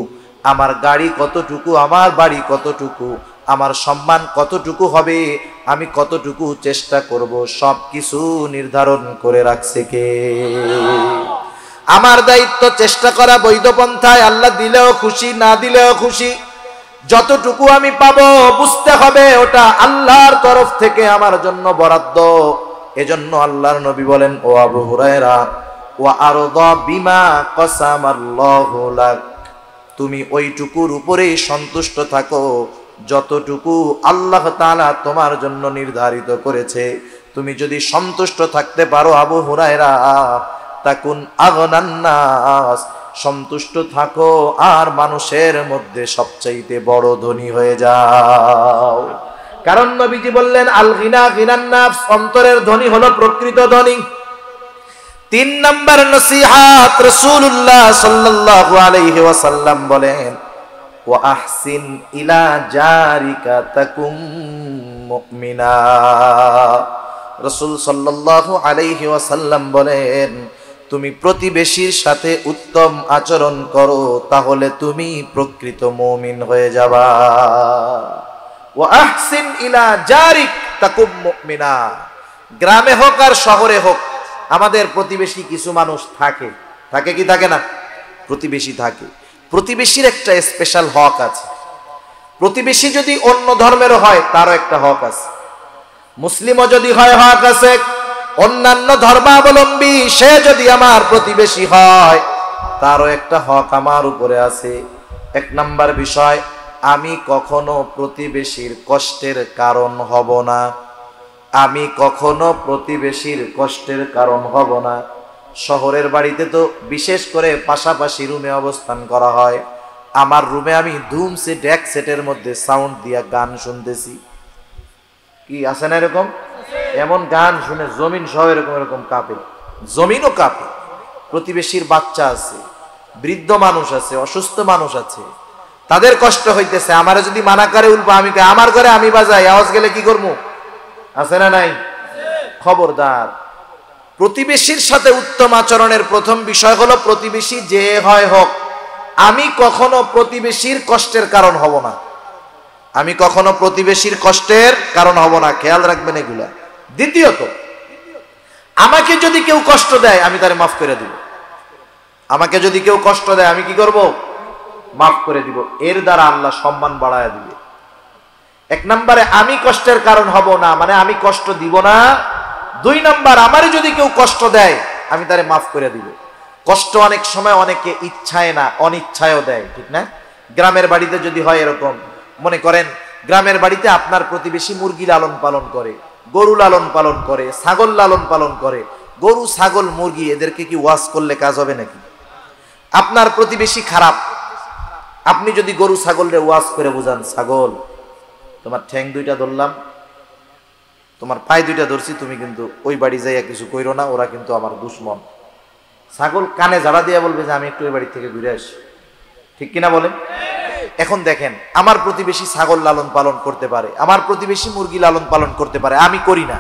আমার গাড়ি কতটুকু, আমার বাড়ি কতটুকু, আমার সম্মান কতটুকু হবে, আমি কতটুকু চেষ্টা করব, সব কিছু নির্ধারণ করে রাখছে কে? আমার দায়িত্ব চেষ্টা করা বৈধ পন্থায়, আল্লাহ দিলেও খুশি, না দিলেও খুশি। যতটুকু আমি পাবো বুঝতে হবে ওটা আল্লাহর তরফ থেকে আমার জন্য বরাদ্দ। এজন্য আল্লাহর নবী বলেন, ও আবু হুরায়রা, ওয়া আরদা বিমা কসামাল্লাহু লাক, তুমি ওইটুকুর উপরেই সন্তুষ্ট থাকো যতটুকু আল্লাহ তাআলা তোমার জন্য নির্ধারিত করেছে। তুমি যদি সন্তুষ্ট থাকতে পারো আবু হুরায়রা, তাকুন আগনান নাস, সন্তুষ্ট থাকো আর মানুষের মধ্যে সবচাইতে বড় ধনী হয়ে যাও। কারণ নবীজি বললেন, আল গিনা গিনান নাফস, অন্তরের ধনী হলো প্রকৃত ধনী। 3 নাম্বার নসিহত, রাসূলুল্লাহ সাল্লাল্লাহু আলাইহি ওয়াসাল্লাম বলেন, ওয়া আহসিন ইলা জারিকা তাকুম মুমিনা। রাসূল সাল্লাল্লাহু আলাইহি ওয়াসাল্লাম বলেন, তুমি প্রতিবেশীর সাথে উত্তম আচরণ করো, তাহলে তুমি প্রকৃত মুমিন হয়ে যাবা। ওয়া আহসিন ইলা জারিক তাকুম মুমিনা। গ্রামে হোক আর শহরে হোক, আমাদের প্রতিবেশী কিছু মানুষ থাকে, থাকে কি থাকে না? প্রতিবেশী থাকে। প্রতিবেশীর একটা স্পেশাল হক আছে। প্রতিবেশী যদি অন্য ধর্মেরও হয় তারও একটা হক আছে। মুসলিমও যদি হয় হক আছে, অন্যান্য ধর্মাবলম্বী সে যদি আমার প্রতিবেশী হয় তারও একটা হক আমার উপরে আছে। 1 নাম্বার বিষয়, আমি কখনো প্রতিবেশীর কষ্টের কারণ হব না। আমি কখনো প্রতিবেশীর কষ্টের কারণ হব না। শহরের বাড়িতে তো বিশেষ করে পাশাপাশি রুমে অবস্থান করা হয়। আমার রুমে আমি ধুম সেট, এক সেটের মধ্যে সাউন্ড দিয়া গান শুনতেছি। কি আছে না এরকম? এমন গান শুনে জমিন সহ এরকম এরকম কাঁপে, জমিনও কাঁপে। প্রতিবেশীর বাচ্চা আছে, বৃদ্ধ মানুষ আছে, অসুস্থ মানুষ আছে, তাদের কষ্ট হইতেছে। আমারে যদি মানা করে উল্পা, আমি আমার ঘরে আমি বাজাই, আওয়াজ গেলে কি করবো? আছে না নাই? খবরদার। প্রতিবেশীর সাথে উত্তম আচরণের প্রথম বিষয় হলো, প্রতিবেশী যে হয় হোক, আমি কখনো প্রতিবেশীর কষ্টের কারণ হব না। আমি কখনো প্রতিবেশীর কষ্টের কারণ হব না, খেয়াল রাখবেন এগুলা। দ্বিতীয়ত, আমাকে যদি কেউ কষ্ট দেয় আমি তারে মাফ করে দিব। আমাকে যদি কেউ কষ্ট দেয় আমি কি করব? মাফ করে দিব। এর দ্বারা আল্লাহ সম্মান বাড়ায় দিবে। 1 নম্বরে আমি কষ্টের কারণ হব না, মানে আমি কষ্ট দিব না। 2 নম্বর, আমারে যদি কেউ কষ্ট দেয় আমি তারে মাফ করে দিব। কষ্ট অনেক সময় অনেকে ইচ্ছায় না, অনিচ্ছায়ও দেয়, ঠিক না? গ্রামের বাড়িতে যদি হয় এরকম, মনে করেন গ্রামের বাড়িতে আপনার প্রতিবেশী মুরগি লালন পালন করে, গরু লালন পালন করে, ছাগল লালন পালন করে। গরু, ছাগল, মুরগি এদেরকে কি ওয়াজ করলে কাজ হবে নাকি? আপনার প্রতিবেশী খারাপ, আপনি যদি গরু ছাগলরে ওয়াজ করে বোঝান, ছাগল তোমার ঠ্যাং দুইটা ধরলাম, তোমার পায়ে দুইটা ধরছি, তুমি কিন্তু ওই বাড়ি যাইয়া কিছু কইরো না, ওরা কিন্তু আমার দুশ্মন। ছাগল কানে ঝাড়া দিয়া বলবে যে আমি একটু ওই বাড়ি থেকে ঘুরে আসি, ঠিক কিনা বলেন? এখন দেখেন, আমার প্রতিবেশী ছাগল লালন পালন করতে পারে, আমার প্রতিবেশী মুরগি লালন পালন করতে পারে, আমি করি না।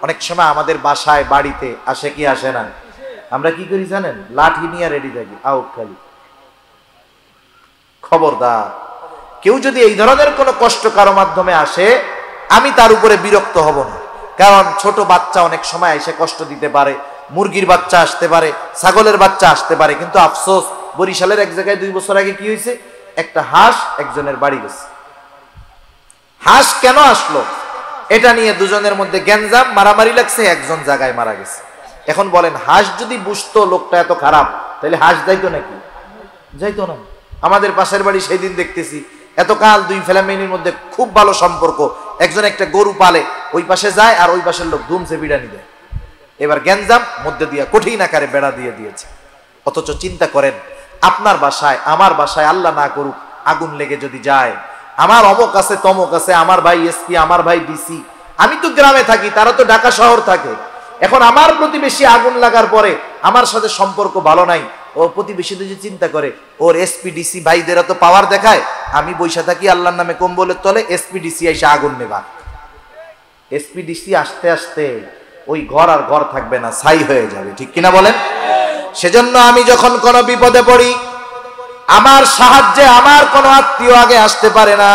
অনেক সময় আমাদের বাসায় বাড়িতে আসে কি আসে না, আমরা কি করি জানেন? লাঠি নিয়ে রেডি থাকি, আউট খালি। খবরদার, কেউ যদি এই ধরনের কোনো কষ্ট কারো মাধ্যমে আসে, আমি তার উপরে বিরক্ত হব না। কারণ ছোট বাচ্চা অনেক সময় এসে কষ্ট দিতে পারে, মুরগির বাচ্চা আসতে পারে, ছাগলের বাচ্চা আসতে পারে। কিন্তু আফসোস, বরিশালের এক জায়গায় 2 বছর আগে কি হয়েছে, একটা হাঁস একজনের বাড়ি গেছে। হাঁস কেন আসলো এটা নিয়ে দুজনের মধ্যে গ্যাঞ্জাম, মারামারি লাগছে, একজন জায়গায় মারা গেছে। এখন বলেন, হাঁস যদি বুঝতো লোকটা এত খারাপ, তাহলে হাঁস যাইতো নাকি? যাইতো না। আমাদের পাশের বাড়ি সেই দিন দেখতেছি, এতকাল 2 ফ্যামিলির মধ্যে খুব ভালো সম্পর্ক, একজন একটা গরু পালে, ওই পাশে যায় আর ওই পাশের লোক ধুমসে বিড়ানি দেয়। এবার গ্যাঞ্জাম মধ্যে দিয়া কঠিন আকারে বেড়া দিয়ে দিয়েছে। অথচ চিন্তা করেন, আপনার বাসায় আমার বাসায় আল্লাহ না করুক আগুন লেগে যদি যায়, আমার অমক আছে তমক আছে, আমার ভাই এসপি, আমার ভাই ডিসি, আমি তো গ্রামে থাকি, তারা তো ঢাকা শহর থাকে। এখন আমার প্রতিবেশী আগুন লাগার পরে আমার সাথে সম্পর্ক ভালো নাই, ও প্রতিবেশী যদি চিন্তা করে ওর এসপি ডিসি ভাইদেরা তো পাওয়ার দেখায়, আমি বৈশা থাকি আল্লাহর নামে কম্বলের তলে, এসপি ডিসি এসে আগুন নেবা। এসপি ডিসি আসতে আসতে ওই ঘর আর ঘর থাকবে না, ছাই হয়ে যাবে, ঠিক কিনা বলেন? সেজন্য আমি যখন কোনো বিপদে পড়ি, আমার সাহায্যে আমার কোনো আত্মীয় আগে আসতে পারে না,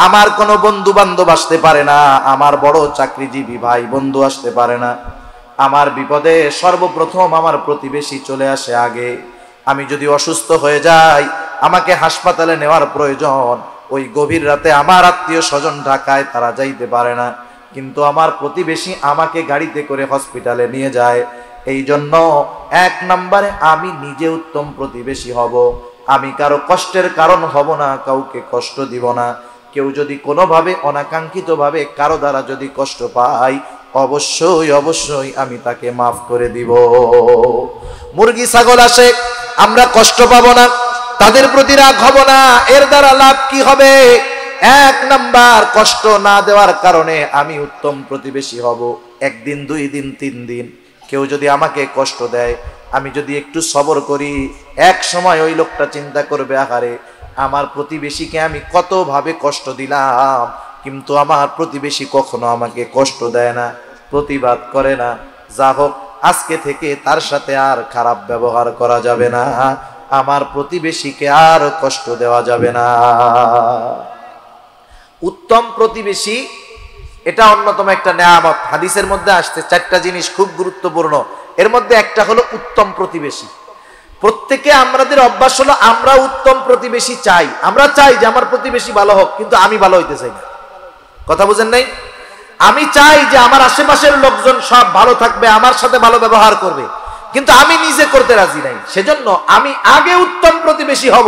আমার কোনো বন্ধু বান্ধব আসতে পারে না, আমার বড় চাকরিজীবী ভাই বন্ধু আসতে পারে না। আমার বিপদে সর্বপ্রথম আমার প্রতিবেশী চলে আসে আগে। আমি যদি অসুস্থ হয়ে যাই, আমাকে হাসপাতালে নেওয়ার প্রয়োজন, ওই গভীর রাতে আমার আত্মীয় স্বজন ঢাকায়, তারা যাইতে পারে না, কিন্তু আমার প্রতিবেশী আমাকে গাড়িতে করে হসপিটালে নিয়ে যায়। এই জন্য 1 নম্বরে আমি নিজে উত্তম প্রতিবেশী হব। আমি কারো কষ্টের কারণ হব না, কাউকে কষ্ট দিব না। কেউ যদি কোনোভাবে অনাকাঙ্ক্ষিতভাবে কারো দ্বারা যদি কষ্ট পাই, অবশ্যই অবশ্যই আমি তাকে মাফ করে দিব। মুরগি ছাগল আসে, আমরা কষ্ট পাবো না, তাদের প্রতি রাগ হব না, এর দ্বারা লাভ কি হবে? 1 নাম্বার, কষ্ট না দেওয়ার কারণে আমি উত্তম প্রতিবেশী হব। 1 দিন 2 দিন 3 দিন কেউ যদি আমাকে কষ্ট দেয়, আমি যদি একটু সবর করি, এক সময় ওই লোকটা চিন্তা করবে, আহারে আমার প্রতিবেশীকে আমি কতভাবে কষ্ট দিলাম, কিন্তু আমার প্রতিবেশী কখনো আমাকে কষ্ট দেয় না, প্রতিবাদ করে না। যা হোক, আজকে থেকে তার সাথে আর খারাপ ব্যবহার করা যাবে না, আমার প্রতিবেশীকে আর কষ্ট দেওয়া যাবে না। উত্তম প্রতিবেশী এটা অন্যতম একটা নেয়ামত। হাদিসের মধ্যে আসছে 4টা জিনিস খুব গুরুত্বপূর্ণ, এর মধ্যে একটা হলো উত্তম প্রতিবেশী। প্রত্যেকে আমাদের অভ্যাস হলো আমরা উত্তম প্রতিবেশী চাই, আমরা চাই যে আমার প্রতিবেশী ভালো হোক, কিন্তু আমি ভালো হইতে চাই না। কথা বুঝেন নাই? আমি চাই যে আমার আশেপাশের লোকজন সব ভালো থাকবে, আমার সাথে ভালো ব্যবহার করবে, কিন্তু আমি নিজে করতে রাজি নাই। সেজন্য আমি আগে উত্তম প্রতিবেশী হব।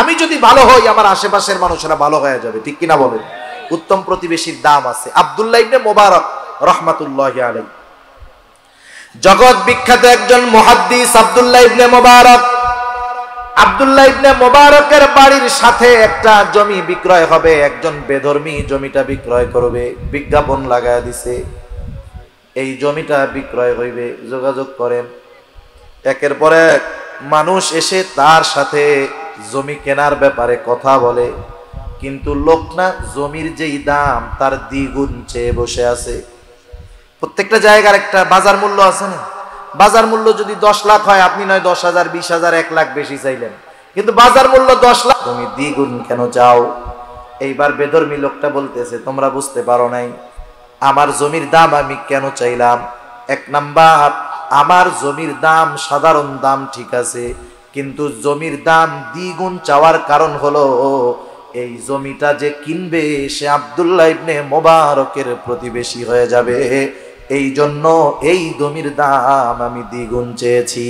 আমি যদি ভালো হই, আমার আশেপাশের মানুষেরা ভালো হয়ে যাবে, ঠিক কিনা বলেন? উত্তম প্রতিবেশীর দাম আছে। আব্দুল্লাহ ইবনে মুবারক রাহমাতুল্লাহি আলাইহি, জগৎ বিখ্যাত একজন মুহাদ্দিস আব্দুল্লাহ ইবনে মুবারক। আব্দুল্লাহ ইবনে মুবারকের বাড়ির সাথে একটা জমি বিক্রয় হবে, একজন বেধর্মী জমিটা বিক্রয় করবে, বিজ্ঞাপন লাগায় দিছে এই জমিটা বিক্রয় হইবে, যোগাযোগ করেন। একের পর এক মানুষ এসে তার সাথে জমি কেনার ব্যাপারে কথা বলে, কিন্তু লোক না জমির যেই দাম তার দ্বিগুণ চেয়ে বসে আছে। প্রত্যেকটা জায়গার একটা বাজার মূল্য আছে না? বাজার মূল্য যদি 10 লাখ হয়, আপনি নয় 10,000, 20,000, 1 লাখ বেশি চাইলেন, কিন্তু বাজার মূল্য 10 লাখ, তুমি দ্বিগুণ কেন চাও? এইবার বেধর্মী লোকটা বলতেছে, তোমরা বুঝতে পারো নাই, আমার জমির দাম আমি কেন চাইলাম? 1 নাম্বার, আমার জমির দাম সাধারণ দাম ঠিক আছে, কিন্তু জমির দাম দ্বিগুণ চাওয়ার কারণ হলো এই জমিটা যে কিনবে সে আব্দুল্লাহ ইবনে মুবারকের প্রতিবেশী হয়ে যাবে, এই জন্য এই জমির দাম আমি দ্বিগুণ চেয়েছি।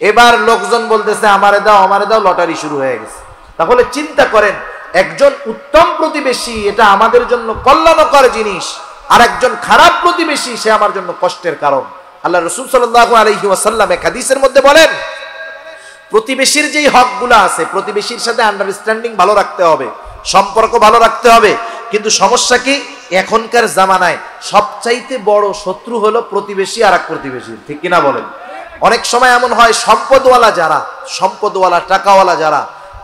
এবার লোকজন বলতেছে আমারে দাও, আমারে দাও, লটারি শুরু হয়ে গেছে। তাহলে চিন্তা করেন, একজন উত্তম প্রতিবেশী এটা আমাদের জন্য কল্যাণকর জিনিস, আর একজন খারাপ প্রতিবেশী সে আমার জন্য কষ্টের কারণ। আল্লাহ রাসূল সাল্লাল্লাহু আলাইহি ওয়াসাল্লাম এক হাদিসের মধ্যে বলেন, প্রতিবেশীর যেই হকগুলো আছে, প্রতিবেশীর সাথে আন্ডারস্ট্যান্ডিং ভালো রাখতে হবে, সম্পর্ক ভালো রাখতে হবে। কিন্তু সমস্যা কি, এখনকার জামানায় সবচাইতে বড় শত্রু হলো প্রতিবেশী আর এক প্রতিবেশীর, ঠিক কিনা বলেন? অনেক সময় এমন হয়, সম্পদওয়ালা যারা, সম্পদওয়ালা টাকাওয়ালা যারা,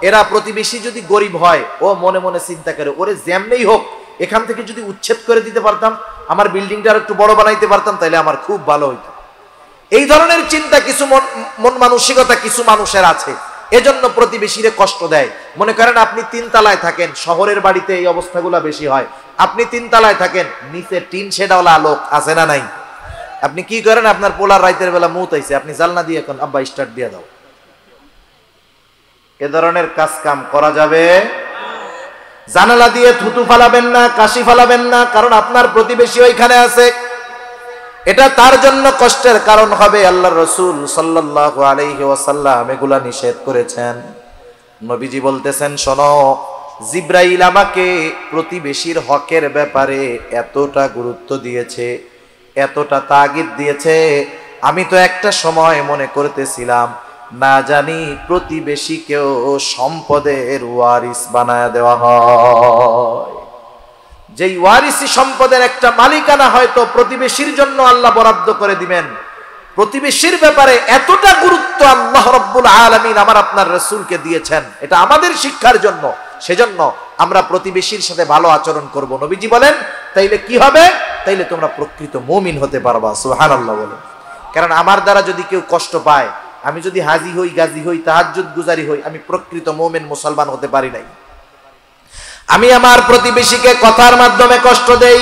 এরা প্রতিবেশী যদি গরিব হয়, ও মনে মনে চিন্তা করে, ওরে যেমনেই হোক এখান থেকে যদি উচ্ছেদ করে দিতে পারতাম, আমার বিল্ডিংটা আর একটু বড় বানাইতে পারতাম, তাহলে আমার খুব ভালো হইতো। এই ধরনের চিন্তা কিছু মন মানসিকতা কিছু মানুষের আছে, এজন্য প্রতিবেশীরে কষ্ট দেয়। মনে করেন আপনি 3 তলায় থাকেন, শহরের বাড়িতে এই অবস্থাগুলো বেশি হয়। আপনি 3 তলায় থাকেন, নিচে টিন শেডওয়ালা লোক আছে না নাই? আপনি কি করেন, আপনার পোলার রাতের বেলা মুত আইছে, আপনি জানলা দিয়ে এখন আব্বা স্টার্ট দিয়ে দাও। এ ধরনের কাজ কাম করা যাবে? জানালা দিয়ে থুতু ফালাবেন না, কাশি ফালাবেন না, কারণ আপনার প্রতিবেশী ওইখানে আছে, এটা তার জন্য কষ্টের কারণ হবে। আল্লাহর রাসূল সাল্লাল্লাহু আলাইহি ওয়াসাল্লাম এগুলা নিষেধ করেছেন। নবীজি বলতেছেন, শোনো, জিবরাইল আমাকে প্রতিবেশীর হকের ব্যাপারে এতটা গুরুত্ব দিয়েছে, এতটা তাগিদ দিয়েছে, আমি তো একটা সময় মনে করতেছিলাম না জানি প্রতিবেশীকেও সম্পদের ওয়ারিস বানায় দেওয়া হয়। যেই ওয়ারিসি সম্পদের একটা মালিকানা হয়তো প্রতিবেশীর জন্য আল্লাহ বরাদ্দ করে দিবেন। প্রতিবেশীর ব্যাপারে এতটা গুরুত্ব আল্লাহ রাব্বুল আলামিন আমার আপনার রাসূলকে দিয়েছেন, এটা আমাদের শিক্ষার জন্য। সেজন্য আমরা প্রতিবেশীর সাথে ভালো আচরণ করব। নবীজি বলেন, তাইলে কি হবে? তাইলে তোমরা প্রকৃত মুমিন হতে পারবা। সুবহানাল্লাহ বলেন। কারণ আমার দ্বারা যদি কেউ কষ্ট পায়, আমি যদি হাজি হই, গাজী হই, তাহাজ্জুদ গুজারি হই, আমি প্রকৃত মুমিন মুসলমান হতে পারি নাই। আমি আমার প্রতিবেশীকে কথার মাধ্যমে কষ্ট দেই,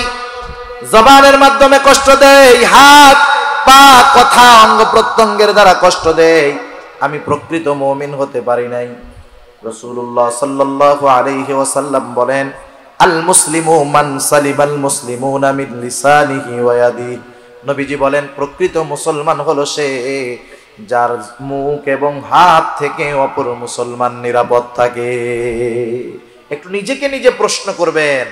জবানের মাধ্যমে কষ্ট দেই, হাত পা কথা অঙ্গ প্রত্যঙ্গের দ্বারা কষ্ট দেই, আমি প্রকৃত মুমিন হতে পারি নাই। রাসূলুল্লাহ সাল্লাল্লাহু আলাইহি ওয়াসাল্লাম বলেন, আল মুসলিমু মান সালিমাল মুসলিমুনা মিন লিসানিহি ওয়া ইয়াদিহি। নবীজি বলেন, প্রকৃত মুসলমান হলো সে যার মুখ এবং হাত থেকে অপর মুসলমান নিরাপদ থাকে। একটু নিজেকে নিজে প্রশ্ন করবেন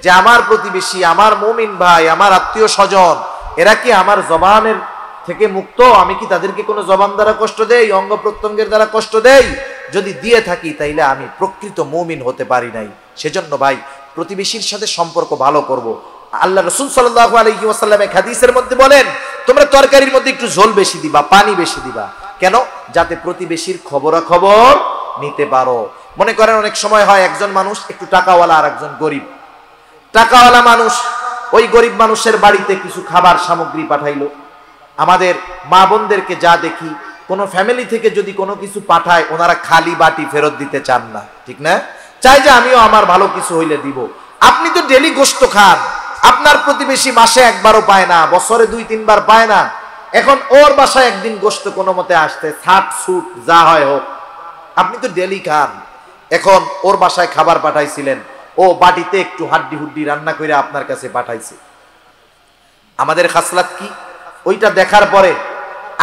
যে আমার প্রতিবেশী, আমার মুমিন ভাই, আমার আত্মীয় স্বজন, এরা কি আমার জবানের থেকে মুক্ত? আমি কি তাদেরকে কোনো জবান দ্বারা কষ্ট দেই, অঙ্গ প্রত্যঙ্গের দ্বারা কষ্ট দেই? যদি দিয়ে থাকি তাইলে আমি প্রকৃত মুমিন হতে পারি নাই। সেজন্য ভাই, প্রতিবেশীর সাথে সম্পর্ক ভালো করব। আল্লাহ রাসূল সাল্লাল্লাহু আলাইহি ওয়াসাল্লাম এক হাদিসের মধ্যে বলেন, তোমরা তরকারির মধ্যে একটু ঝোল বেশি দিবা, পানি বেশি দিবা। কেন? যাতে প্রতিবেশীর খবরাখবর নিতে পারো। মনে করেন অনেক সময় হয়, একজন মানুষ একটু টাকাওয়ালা আর একজন গরিব। টাকাওয়ালা মানুষ ওই গরিব মানুষের বাড়িতে কিছু খাবার সামগ্রী পাঠাইলো। আমাদের মা বোনদেরকে যা দেখি, কোনো ফ্যামিলি থেকে যদি কোনো কিছু পাঠায়, ওনারা খালি বাটি ফেরত দিতে চান না, ঠিক না? চাই যে আমিও আমার ভালো কিছু হইলে দিব। আপনি তো ডেলি গোশত খান, আপনার প্রতিবেশী মাসে একবারও পায় না, বছরে 2-3 বার পায় না। এখন ওর বাসায় একদিন গোশত কোনো মতে আসতে, ছাট ছুট যা হয় হোক, আপনি তো ডেলি খান। এখন ওর বাসায় খাবার পাঠাইছিলেন, ও বাটিতে একটু হাড্ডি হুড্ডি রান্না করে আপনার কাছে পাঠাইছে। আমাদের খাসলাত কি? ওইটা দেখার পরে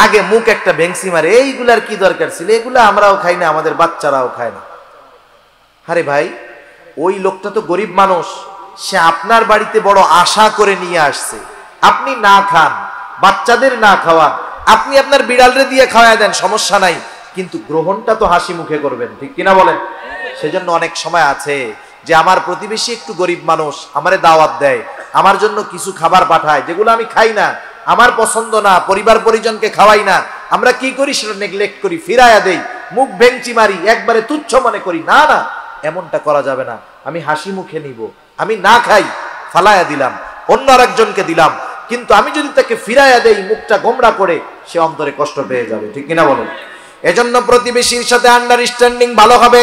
আগে মুখ একটা ভেংসি মারে, এইগুলার কি দরকার ছিল, এগুলা আমরাও খাই না, আমাদের বাচ্চারাও খায় না। আরে ভাই, ওই লোকটা তো গরিব মানুষ, সে আপনার বাড়িতে বড় আশা করে নিয়ে আসছে। আপনি না খান, বাচ্চাদের না খাওয়ান, আপনি আপনার বিড়ালরে দিয়ে খাওয়ায় দেন, সমস্যা নাই, কিন্তু গ্রহণটা তো হাসি মুখে করবেন, ঠিক কিনা বলেন? সেজন্য অনেক সময় আছে যে আমার প্রতিবেশী একটু গরিব মানুষ, আমারে দাওয়াত দেয়, আমার জন্য কিছু খাবার পাঠায়, যেগুলো আমি খাই না, আমার পছন্দ না, পরিবার পরিজনকে খাওয়াই না। আমরা কি করি? সেটা নেগলেক্ট করি, ফিরাইয়া দেই, মুখ ভেঙচি মারি, একবারে তুচ্ছ মনে করি। না না, এমনটা করা যাবে না। আমি হাসি মুখে নিব, আমি না খাই, ফালাইয়া দিলাম, অন্য আরেকজনকে দিলাম, কিন্তু আমি যদি তাকে ফিরাইয়া দেই মুখটা গোমড়া করে, সে অন্তরে কষ্ট পেয়ে যাবে, ঠিক কিনা বলেন? এজন্য প্রতিবেশীর সাথে আন্ডারস্ট্যান্ডিং ভালো হবে,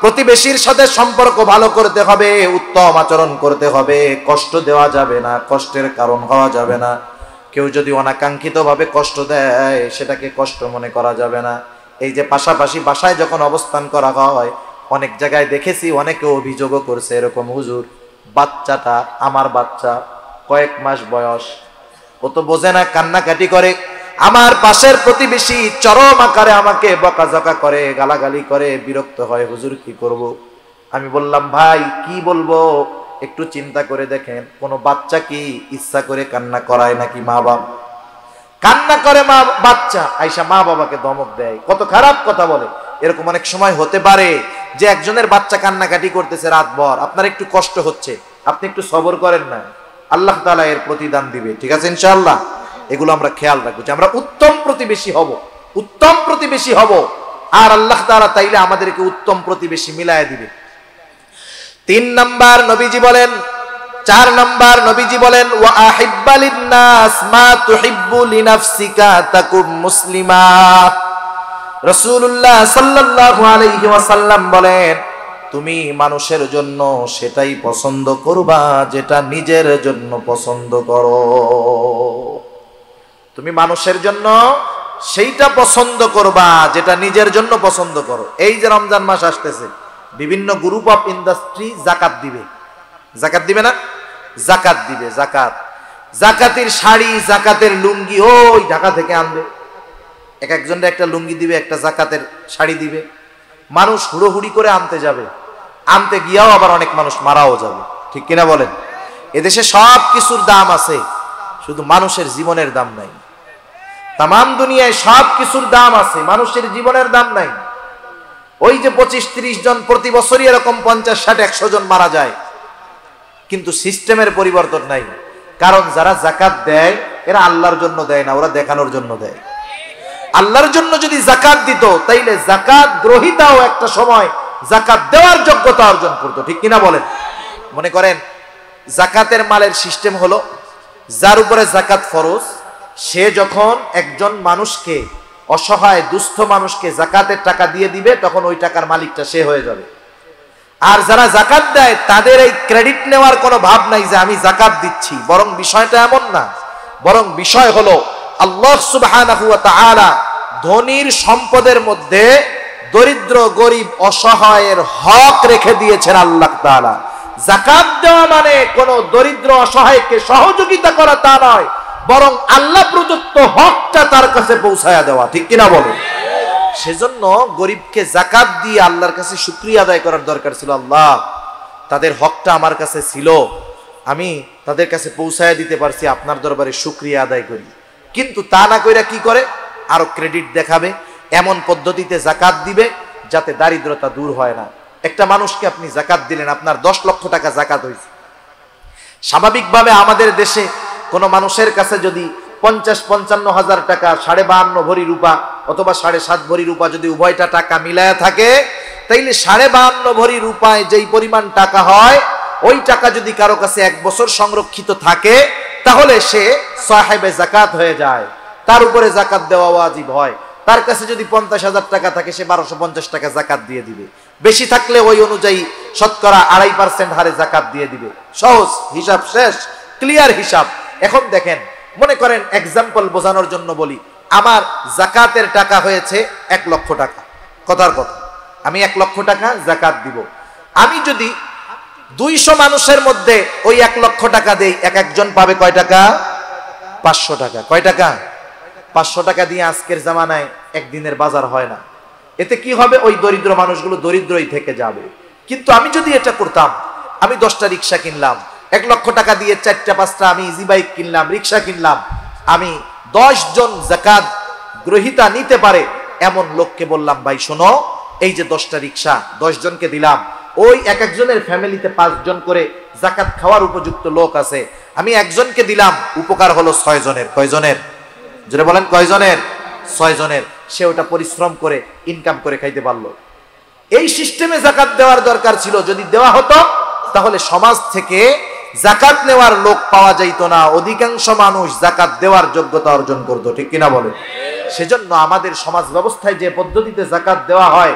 প্রতিবেশীর সাথে সম্পর্ক ভালো করতে হবে, উত্তম আচরণ করতে হবে, কষ্ট দেওয়া যাবে না, কষ্টের কারণ হওয়া যাবে না। কেউ যদি অনাকাঙ্ক্ষিত ভাবে কষ্ট দেয়, সেটাকে কষ্ট মনে করা যাবে না। এই যে পাশাপাশি বাসায় যখন অবস্থান করা হয়, অনেক জায়গায় দেখেছি, অনেকে অভিযোগও করছে এরকম, হুজুর বাচ্চাটা আমার বাচ্চা, কয়েক মাস বয়স, ও তো বোঝে না, কান্নাকাটি করে, আমার পাশের প্রতিবেশী চরম আকারে আমাকে বকাঝকা করে, গালাগালি করে, বিরক্ত হয়, হুজুর কি করব? আমি বললাম, ভাই কি বলবো, একটু চিন্তা করে দেখেন, কোন বাচ্চা কি ইচ্ছা করে কান্না করায় নাকি মা বাপ? কান্না করে মা বাচ্চা, আইসা মা বাবাকে ধমক দেয়, কত খারাপ কথা বলে। এরকম অনেক সময় হতে পারে যে একজনের বাচ্চা কান্নাকাটি করতেছে রাতভর, আপনার একটু কষ্ট হচ্ছে, আপনি একটু সবর করেন না, আল্লাহ তাআলা এর প্রতিদান দিবে, ঠিক আছে ইনশাআল্লাহ। এগুলো আমরা খেয়াল রাখবো যে আমরা উত্তম প্রতিবেশী হব, উত্তম প্রতিবেশী হব, আর আল্লাহ তাআলা তাইলে আমাদেরকে উত্তম প্রতিবেশী মিলায় দিবে। 3 নাম্বার নবীজি বলেন, 4 নাম্বার নবীজি বলেন, ওয়া আহিব্বা লিন-নাস মা তুহিব্বু লিনাফসিকা তাকুম মুসলিমা। রাসূলুল্লাহ সাল্লাল্লাহু আলাইহি ওয়াসাল্লাম বলেন, তুমি মানুষের জন্য সেটাই পছন্দ করবা যেটা নিজের জন্য পছন্দ করো। তুমি মানুষের জন্য সেইটা পছন্দ করবা যেটা নিজের জন্য পছন্দ করো। এই যে রমজান মাস আসতেছে, বিভিন্ন গ্রুপ অফ ইন্ডাস্ট্রি জাকাত দিবে, জাকাত দিবে না? জাকাত দিবে, জাকাত, জাকাতের শাড়ি, জাকাতের লুঙ্গি ওই ঢাকা থেকে আনবে, এক একজনের একটা লুঙ্গি দিবে, একটা জাকাতের শাড়ি দিবে। মানুষ হুড়োহুড়ি করে আনতে যাবে, আনতে গিয়াও আবার অনেক মানুষ মারাও যাবে, ঠিক কিনা বলেন? এদেশে সব কিছুর দাম আছে, শুধু মানুষের জীবনের দাম নাই। তামাম দুনিয়ায় সব কিছুর দাম আছে, মানুষের জীবনের দাম নাই। ওই যে 25-30 জন প্রতি বছরই এরকম 50-60-100 জন মারা যায়, কিন্তু সিস্টেমের পরিবর্তন নাই। কারণ যারা জাকাত দেয় এরা আল্লাহর জন্য দেয় না, ওরা দেখানোর জন্য দেয়। আল্লাহর জন্য যদি জাকাত দিত তাইলে জাকাত গ্রহীতাও একটা সময় জাকাত দেওয়ার যোগ্যতা অর্জন করতো, ঠিক কিনা বলেন? মনে করেন জাকাতের মালের সিস্টেম হলো, যার উপরে জাকাত ফরজ সে যখন একজন মানুষকে, অসহায় দুস্থ মানুষকে জাকাতের টাকা দিয়ে দিবে, তখন ওই টাকার মালিকটা সে হয়ে যাবে। আর যারা জাকাত দেয় তাদের এই ক্রেডিট নেওয়ার কোনো ভাব নাই যে আমি জাকাত দিচ্ছি, বরং বিষয়টা এমন না, বরং বিষয় হলো আল্লাহ সুবহানাহু ওয়া তাআলা ধনীর সম্পদের মধ্যে দরিদ্র গরিব অসহায়ের হক রেখে দিয়েছেন আল্লাহ তাআলা। জাকাত দেওয়া মানে কোন দরিদ্র অসহায়কে সহযোগিতা করা তা নয়, বরং আল্লাহ প্রদত্ত হকটা তার কাছে পৌঁছায়া দেওয়া, ঠিক কিনা বলো? সেজন্য গরিবকে জাকাত দিয়ে আল্লাহর কাছে শুকরিয়া আদায় করার দরকার ছিল। আল্লাহ, তাদের হকটা আমার কাছে ছিল, আমি তাদের কাছে পৌঁছায়া দিতে পারছি, আপনার দরবারে শুকরিয়া আদায় করি। কিন্তু তা না কইরা কি করে, আরো ক্রেডিট দেখাবে, এমন পদ্ধতিতে জাকাত দিবে যাতে দারিদ্রতা দূর হয় না। একটা মানুষকে আপনি জাকাত দিলেন, আপনার 10 লক্ষ টাকা জাকাত হয়েছে। স্বাভাবিকভাবে আমাদের দেশে কোনো মানুষের কাছে যদি 50-55 হাজার টাকা, 52.5 ভরি রূপা অথবা 7.5 ভরি রূপা যদি উভয়টা টাকা মিলায়া থাকে, তাইলে 52.5 ভরি রূপায় যেই পরিমাণ টাকা হয়, ওই টাকা যদি কারো কাছে 1 বছর সংরক্ষিত থাকে তাহলে সে সাহেবে জাকাত হয়ে যায়, তার উপরে জাকাত দেওয়া ওয়াজিব হয়। তার কাছে যদি 50,000 টাকা থাকে সে 1250 টাকা জাকাত দিয়ে দিবে, বেশি থাকলে ওই অনুযায়ী শতকরা 2.5% হারে জাকাত দিয়ে দিবে। সহজ হিসাব, শেষ, ক্লিয়ার হিসাব। এখন দেখেন, মনে করেন এক্সাম্পল বোঝানোর জন্য বলি, আমার জাকাতের টাকা হয়েছে 1 লক্ষ টাকা, কথার কথা, আমি 1 লক্ষ টাকা জাকাত দিব। আমি যদি 200 মানুষের মধ্যে ওই 1 লক্ষ টাকা দেই, এক একজন পাবে কয় টাকা? 500 টাকা। কয় টাকা? 500 টাকা দিয়ে আজকের জামানায় একদিনের বাজার হয় না। এতে কি হবে? ওই দরিদ্র মানুষগুলো দরিদ্রই থেকে যাবে। কিন্তু আমি যদি এটা করতাম, আমি 10টা রিক্সা কিনলাম, 1 লক্ষ টাকা দিয়ে 4টা-5টা আমি ইজি বাইক কিনলাম, রিক্সা কিনলাম, আমি 10 জন জাকাত গ্রহীতা নিতে পারে এমন লোককে বললাম, ভাই শোনো, এই যে 10টা রিক্সা 10 জনকে দিলাম, ওই এক একজনের ফ্যামিলিতে 5 জন করে জাকাত খাওয়ার উপযুক্ত লোক আছে, আমি একজনকে দিলাম, উপকার হলো 6 জনের। কয় জনের? জোরে বলেন, কয় জনের? 6 জনের। সে ওটা পরিশ্রম করে ইনকাম করে খাইতে পারলো। এই সিস্টেমে জাকাত দেওয়ার দরকার ছিল। যদি দেওয়া হতো তাহলে সমাজ থেকে জাকাত নেওয়ার লোক পাওয়া যাইতো না, অধিকাংশ মানুষ জাকাত দেওয়ার যোগ্যতা অর্জন করতো, ঠিক কিনা বলে? সেজন্য আমাদের সমাজ ব্যবস্থায় যে পদ্ধতিতে জাকাত দেওয়া হয়,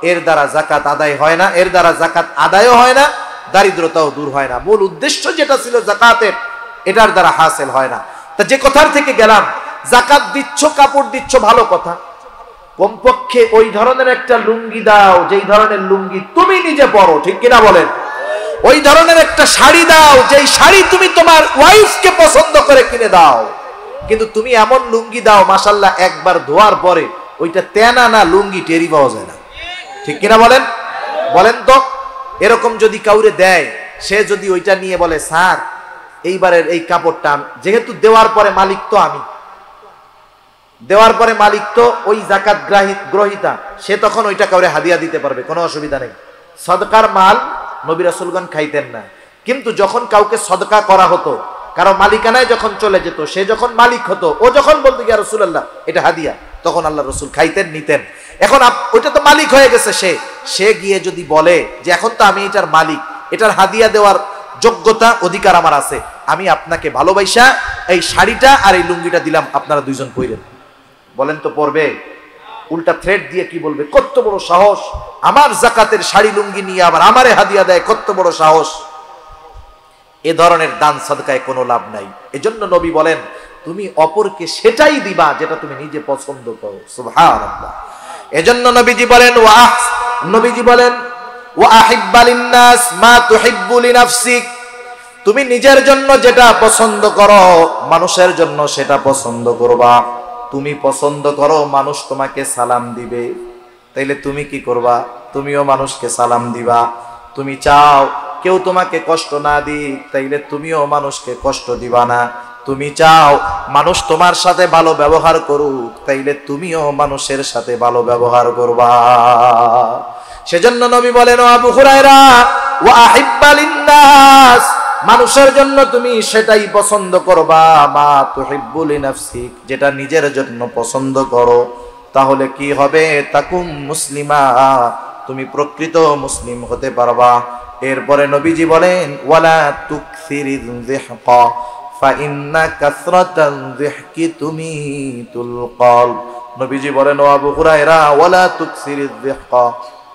এর দ্বারা জাকাত আদায় হয় না, এর দ্বারা জাকাত আদায়ও হয় না, দারিদ্রতাও দূর হয় না। মূল উদ্দেশ্য যেটা ছিল জাকাতের, এটার দ্বারা হাসিল হয় না। তা যে কথার থেকে গেলাম, জাকাত দিচ্ছ, কাপড় দিচ্ছ, ভালো কথা, কমপক্ষে ওই ধরনের একটা লুঙ্গি দাও যেই ধরনের লুঙ্গি তুমি নিজে পরো, ঠিক কিনা বলেন? ওই ধরনের একটা শাড়ি দাও যেই শাড়ি তুমি তোমার ওয়াইফকে পছন্দ করে কিনে দাও। কিন্তু তুমি এমন লুঙ্গি দাও, মাশাআল্লাহ, একবার ধোয়ার পরে ওইটা তেনা না লুঙ্গি টেরি পাওয়া যায় না, ঠিক কিনা বলেন? বলেন তো, এরকম যদি কাউরে দেয়, সে যদি ওইটা নিয়ে বলে, স্যার এইবারের এই কাপড়টা যেহেতু দেওয়ার পরে মালিক তো দেওয়ার পরে মালিক তো ওই যাকাত গ্রহীতা, সে তখন ওইটা কাউরে হাদিয়া দিতে পারবে, কোনো অসুবিধা নেই। সদকার মাল নবী রাসূলগণ খাইতেন না, কিন্তু যখন কাউকে সদকা করা হতো, কারো মালিকানায় যখন চলে যেত, সে যখন মালিক হতো, ও যখন বলতো ইয়া রাসূলুল্লাহ এটা হাদিয়া, তখন আল্লাহ রাসূল খাইতেন, নিতেন। এখন ওইটা তো মালিক হয়ে গেছে, সে গিয়ে যদি বলে যে এখন তো আমি এটার মালিক, এটার হাদিয়া দেওয়ার যোগ্যতা অধিকার আমার আছে, আমি আপনাকে ভালোবাসা এই শাড়িটা আর এই লুঙ্গিটা দিলাম, আপনারা দুইজন পইরেন, বলেন তো পরবে? উল্টা থ্রেট দিয়ে কি বলবে, কত বড় সাহস, আমার যাকাতের শাড়ি লুঙ্গি নিয়ে আবার আমারে হাদিয়া দেয়, কত বড় সাহস। এ ধরনের দান সদকায় কোনো লাভ নাই। এজন্য নবী বলেন তুমি অপরকে সেটাই দিবা যেটা তুমি নিজে পছন্দ করো। সুবহানাল্লাহ। এজন্য নবীজি বলেন ওয়া আহিব্বা লিন-নাস মা তুহিব্বু লিনাফসিক, তুমি নিজের জন্য যেটা পছন্দ করো মানুষের জন্য সেটা পছন্দ করবা। তুমি পছন্দ করো মানুষ তোমাকে সালাম দিবে, তাইলে তুমি কি করবা? তুমিও মানুষকে সালাম দিবা। তুমি চাও কেউ তোমাকে কষ্ট না দিক, তাইলে তুমিও মানুষকে কষ্ট দিবা না। তুমি চাও মানুষ তোমার সাথে ভালো ব্যবহার করুক, তাইলে তুমিও মানুষের সাথে ভালো ব্যবহার করবা। সেজন্য নবী বলেন আবু হুরায়রা ওয়া আহিব্বা লিন-নাস, মানুষের জন্য তুমি সেটাই পছন্দ করবা, মা তুহিব্বু লিনাফসিক, যেটা নিজের জন্য পছন্দ করো। তাহলে কি হবে? তাকুম মুসলিমা, তুমি প্রকৃত মুসলিম হতে পারবা। এরপরে নবীজি বলেন ওয়ালা তুকসিরিয যিহকা ফাইন্না কাসরাতায যিহকি তুমিতুল কলব। নবীজি বলেন ও আবু হুরায়রা ওয়ালা তুকসিরিয যিহকা,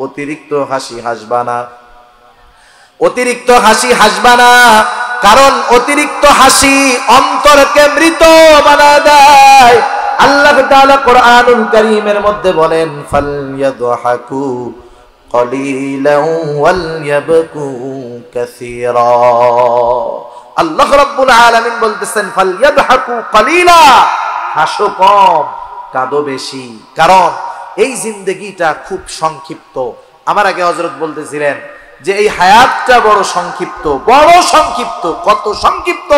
অতিরিক্ত হাসি হাসবা না, অতিরিক্ত হাসি হাসবা না, কারণ অতিরিক্ত হাসি অন্তরকে মৃত বানায় দেয়। আল্লাহ তাআলা কোরআনুল কারীমের মধ্যে বলেন ফালইয়াদহাকু কলিলান ওয়ালইয়াবকু কাসীরা। আল্লাহ রাব্বুল আলামিন বলতেছেন ফালইয়াদহাকু কলিলা, হাসো কম কাঁদো বেশি, কারণ এই জিন্দেগিটা খুব সংক্ষিপ্ত। আমার আগে হযরত বলতেছিলেন যে এই হায়াতটা বড় সংক্ষিপ্ত, বড় সংক্ষিপ্ত। কত সংক্ষিপ্ত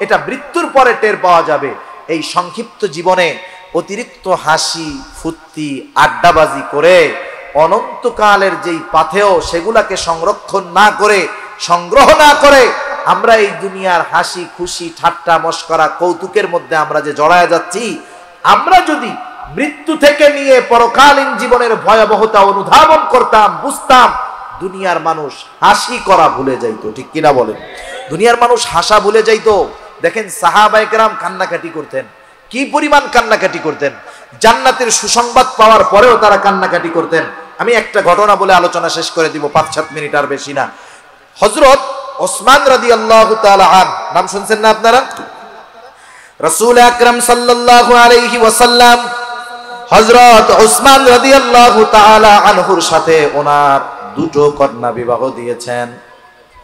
এটা মৃত্যুর পরে টের পাওয়া যাবে। এই সংক্ষিপ্ত জীবনে অতিরিক্ত হাসি ফুর্তি আড্ডাবাজি করে অনন্তকালের যেই পাথেয় সেগুলাকে সংগ্রহ না করে আমরা এই দুনিয়ার হাসি খুশি ঠাট্টা মশকরা কৌতুকের মধ্যে আমরা যে জড়ায় যাচ্ছি, আমরা যদি মৃত্যু থেকে নিয়ে পরকালীন জীবনের ভয়াবহতা অনুধাবন করতাম, বুঝতাম, দুনিয়ার মানুষ হাসি করা ভুলে যাইতো। ঠিক কিনা বলেন? দুনিয়ার মানুষ হাসা ভুলে যাইতো। দেখেন সাহাবায়ে কেরাম কান্নাকাটি করতেন, কি পরিমাণ কান্নাকাটি করতেন। জান্নাতের সুসংবাদ পাওয়ার পরেও তারা কান্নাকাটি করতেন। আমি একটা ঘটনা বলে আলোচনা শেষ করে দিব, 5-7 মিনিট, আর বেশি না। হযরত ওসমান রাদিয়াল্লাহু তাআলা নাম শুনছেন না আপনারা? রাসূল আকরাম সাল্লাল্লাহু আলাইহি ওয়াসাল্লাম হযরত ওসমান রাদিয়াল্লাহু তাআলা আনহুর সাথে ওনার দুটো কন্যা বিবাহ দিয়েছেন।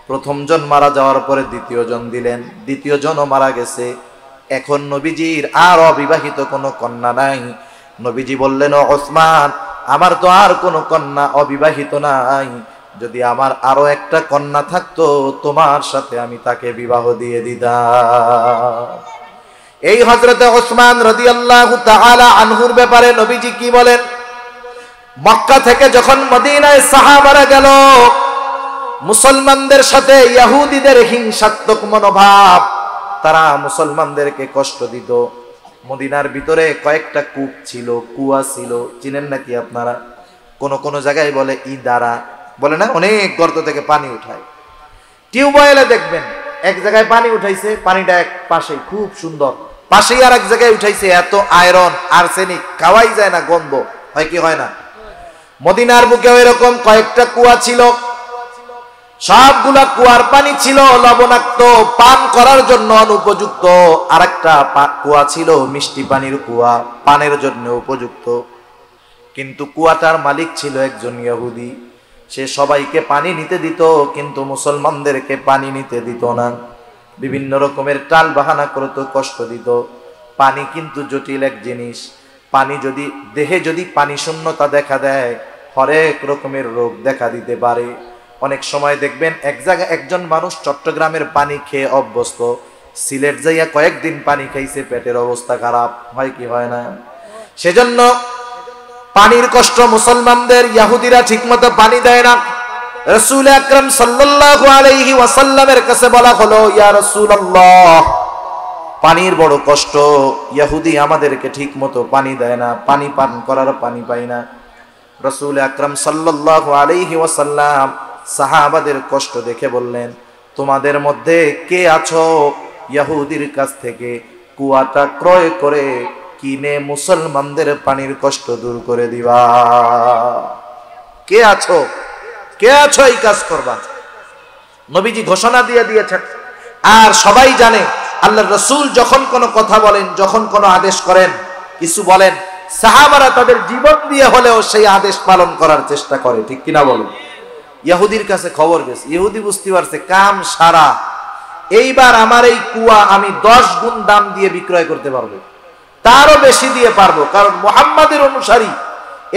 প্রথম জন মারা যাওয়ার পরে দ্বিতীয় জন দিলেন, দ্বিতীয় জনও মারা গেছে। এখন নবীজির আর অবিবাহিত কোনো কন্যা নাই। নবীজি বললেন ও ওসমান, আমার তো আর কোনো কন্যা অবিবাহিত নাই, যদি আমার আরো একটা কন্যা থাকতো তোমার সাথে আমি তাকে বিবাহ দিয়ে দিতাম। এই হযরতে ওসমান রাদিয়াল্লাহু তাআলা আনহুর ব্যাপারে নবীজি কি বলেন? মক্কা থেকে যখন মদিনায় সাহাবারা গেল, মুসলমানদের সাথে ইহুদিদের হিংসাত্মক মনোভাব, তারা মুসলমানদেরকে কষ্ট দিত। মদিনার ভিতরে কয়েকটা কূপ ছিল, কুয়া ছিল, চিনেন নাকি আপনারা? কোন কোন জায়গায় বলে ইদারা, বলে না, অনেক গর্ত থেকে পানি উঠায়। টিউবওয়েলে দেখবেন এক জায়গায় পানি উঠাইছে, পানিটা এক পাশে খুব সুন্দর, পাশেই আর এক জায়গায় উঠাইছে, এত আয়রন আর্সেনিক, খাওয়াই যায় না, গন্ধ হয় কি হয় না? মদিনার বুকেও এরকম কয়েকটা কুয়া ছিল। সবগুলা কুয়ার পানি ছিল লবণাক্ত, পান করার জন্য অনুপযুক্ত। আরেকটা কুয়া ছিল মিষ্টি পানির কুয়া, পানের জন্য উপযুক্ত। কিন্তু কুয়াটার মালিক ছিল একজন ইহুদি। সে সবাইকে পানি নিতে দিত, কিন্তু মুসলমানদেরকে পানি নিতে দিত না। বিভিন্ন রকমের টাল বাহানা করত, কষ্ট দিত। পানি কিন্তু জটিল এক জিনিস। পানি যদি দেহে যদি পানি শূন্যতা দেখা দেয়, হরেক রকমের রোগ দেখা দিতে পারে। অনেক সময় দেখবেন এক জায়গায় একজন মানুষ চট্টগ্রামের পানি খেয়ে অভ্যস্ত, সিলেট যাইয়া কয়েকদিন পানি খাইছে, পেটের অবস্থা খারাপ, হয় কি হয় না? সেজন্য পানির কষ্ট মুসলমানদের, ইহুদিরা ঠিকমতো পানি দেয় না। রাসূল আকরাম সাল্লাল্লাহু আলাইহি ওয়াসাল্লামের কাছে বলা হলো, ইয়া রাসূলুল্লাহ, পানির বড় কষ্ট, ইহুদি আমাদেরকে ঠিকমতো পানি দেয় না, পানি পান করার পানি পাই না। রাসূল আকরাম সাল্লাল্লাহু আলাইহি ওয়াসাল্লাম সাহাবাদের কষ্ট দেখে বললেন, তোমাদের মধ্যে কে আছো ইহুদির কাছ থেকে কুয়াটা ক্রয় করে কিনে মুসলমানদের পানির কষ্ট দূর করে দিবা? কে আছো? কে আছো এই কাজ করবা? নবীজি ঘোষণা দিয়ে দিয়েছেন। আর সবাই জানে আল্লাহর রাসূল যখন কোনো কথা বলেন, যখন কোনো আদেশ করেন, কিছু বলেন, সাহাবারা তাদের জীবন দিয়ে হলেও সেই আদেশ পালন করার চেষ্টা করে, ঠিক কিনা বলেন? ইহুদির কাছে খবর গেছে, ইহুদি বুঝতে পারছে কাম সারা, এইবার আমার এই কুয়া আমি 10 গুণ দাম দিয়ে বিক্রয় করতে পারবো, তারও বেশি দিয়ে পারবো, কারণ মুহাম্মাদের অনুসারী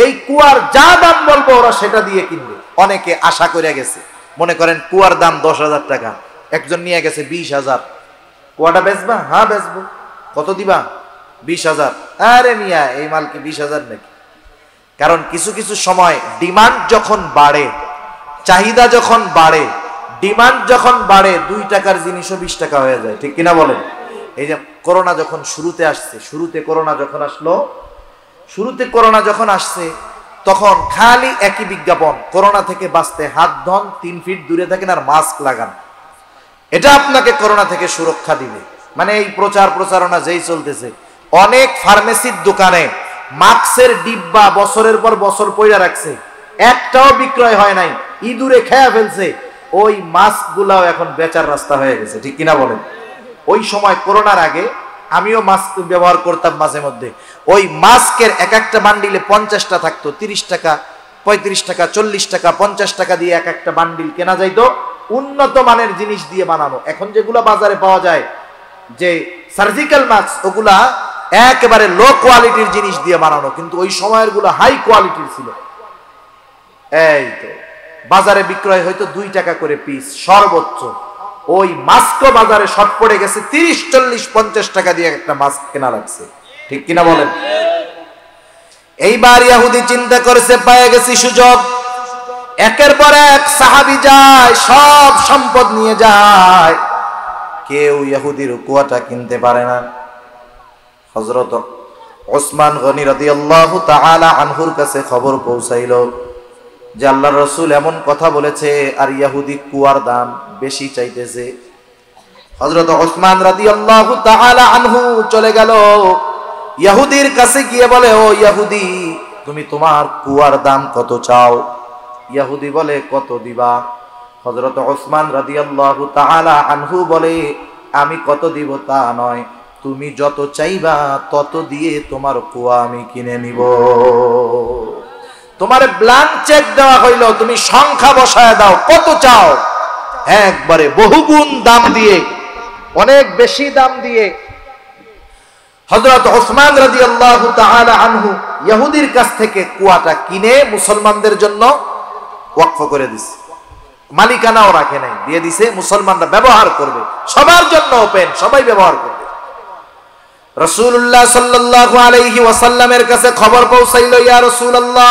এই কুয়ার যা দাম বলবো ওরা সেটা দিয়ে কিনবে। অনেকে আশা করে গেছে, মনে করেন কুয়ার দাম 10,000 টাকা, একজন নিয়ে গেছে 20,000, কুয়াটা বেচবা? হ্যাঁ বেচবো। কত দিবা? 20,000। আরে মিয়া, এই মাল কি 20,000 নাকি? কারণ কিছু কিছু সময় ডিমান্ড যখন বাড়ে, চাহিদা যখন বাড়ে, ডিমান্ড যখন বাড়ে, 2 টাকার জিনিসও 20 টাকা হয়ে যায়, ঠিক কিনা বলেন? এই যে করোনা যখন শুরুতে আসছে, শুরুতে করোনা যখন আসছে তখন খালি একই বিজ্ঞাপন, করোনা থেকে বাঁচতে হাত ধন, 3 ফিট দূরে থাকেন আর মাস্ক লাগান, এটা আপনাকে করোনা থেকে সুরক্ষা দিবে। মানে এই প্রচারণা যেই চলতেছে, অনেক ফার্মেসির দোকানে মাস্কের ডিব্বা বছরের পর বছর পয়রা রাখছে, একটাও বিক্রয় হয় নাই, ইঁদুরে খেয়া ফেলছে, ওই মাস্ক গুলাও এখন বেচার রাস্তা হয়ে গেছে, ঠিক কিনা বলেন? ওই সময় করোনার আগে আমিও মাস্ক ব্যবহার করতাম মাঝে মধ্যে, ওই মাস্কের এক একটা বান্ডিলে 50টা থাকতো, 30 টাকা, 35 টাকা, 40 টাকা, 50 টাকা দিয়ে এক একটা বান্ডিল কেনা যাইতো, উন্নত মানের জিনিস দিয়ে বানানো। এখন যেগুলা বাজারে পাওয়া যায় যে সার্জিক্যাল মাস্ক, ওগুলা একেবারে লো কোয়ালিটির জিনিস দিয়ে বানানো, কিন্তু ওই সময়ের গুলো হাই কোয়ালিটির ছিল। এই তো বাজারে বিক্রয় হয়তো 2 টাকা করে পিস সর্বোচ্চ, ওই মাস্কও বাজারে শর্ট পড়ে গেছে, 30, 40, 50 টাকা দিয়ে একটা মাস্ক কেনা লাগছে, ঠিক কিনা বলেন? এইবার ইহুদি চিন্তা করেছে, পেয়ে গেছি সুযোগ, একের পর এক সাহাবী যায়, সব সম্পদ নিয়ে যায়, কেউ ইহুদির কুয়াটা কিনতে পারে না। হযরত ওসমান গনি রাদিয়াল্লাহু তাআলা আনহুর কাছে খবর পৌঁছাইল যে আল্লাহর রাসূল এমন কথা বলেছে, আর ইহুদি কুয়ার দাম বেশি চাইতেছে। হযরত ওসমান রাদিয়াল্লাহু তাআলা আনহু চলে গেল ইহুদির কাছে, গিয়ে বলে, ও ইহুদি, তুমি তোমার কুয়ার দাম কত চাও? ইহুদি বলে, কত দিবা? হযরত ওসমান রাদিয়াল্লাহু তাআলা আনহু বলে, আমি কত দিব তা নয়, তুমি যত চাইবা তত দিয়ে তোমার কুয়া আমি কিনে নিব। তোমার ব্ল্যাঙ্ক চেক দেওয়া হইল, তুমি সংখ্যা বসায় দাও, কত চাও? একবারে বহুগুণ দাম দিয়ে, অনেক বেশি দাম দিয়ে হযরত ওসমান রাদিয়াল্লাহু তাআলা আনহু ইহুদির কাছ থেকে কুয়াটা কিনে মুসলমানদের জন্য ওয়াকফ করে দিছে। মালিকানাও রাখে নাই, দিয়ে দিছে, মুসলমানরা ব্যবহার করবে, সবার জন্য ওপেন, সবাই ব্যবহার করবে। রাসূলুল্লাহ সাল্লাল্লাহু আলাইহি ওয়াসাল্লামের কাছে খবর পৌঁছাইল, ইয়া রাসূলুল্লাহ,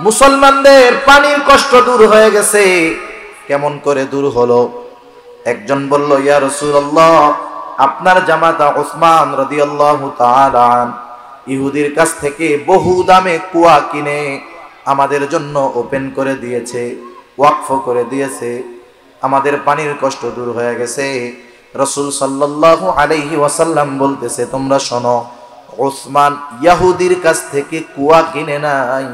মুসলমানদের পানির কষ্ট দূর হয়ে গেছে। কেমন করে দূর হলো? একজন বলল, ইয়া রাসূলুল্লাহ, আপনার জামাতা ওসমান রাদিয়াল্লাহু তাআলা ইহুদির কাছ থেকে বহু দামে কুয়া কিনে আমাদের জন্য ওপেন করে দিয়েছে, ওয়াকফ করে দিয়েছে, আমাদের পানির কষ্ট দূর হয়ে গেছে। রাসূল সাল্লাল্লাহু আলাইহি ওয়াসাল্লাম বলতেছে, তোমরা শোনো, ওসমান ইহুদির কাছ থেকে কুয়া কিনে নাই,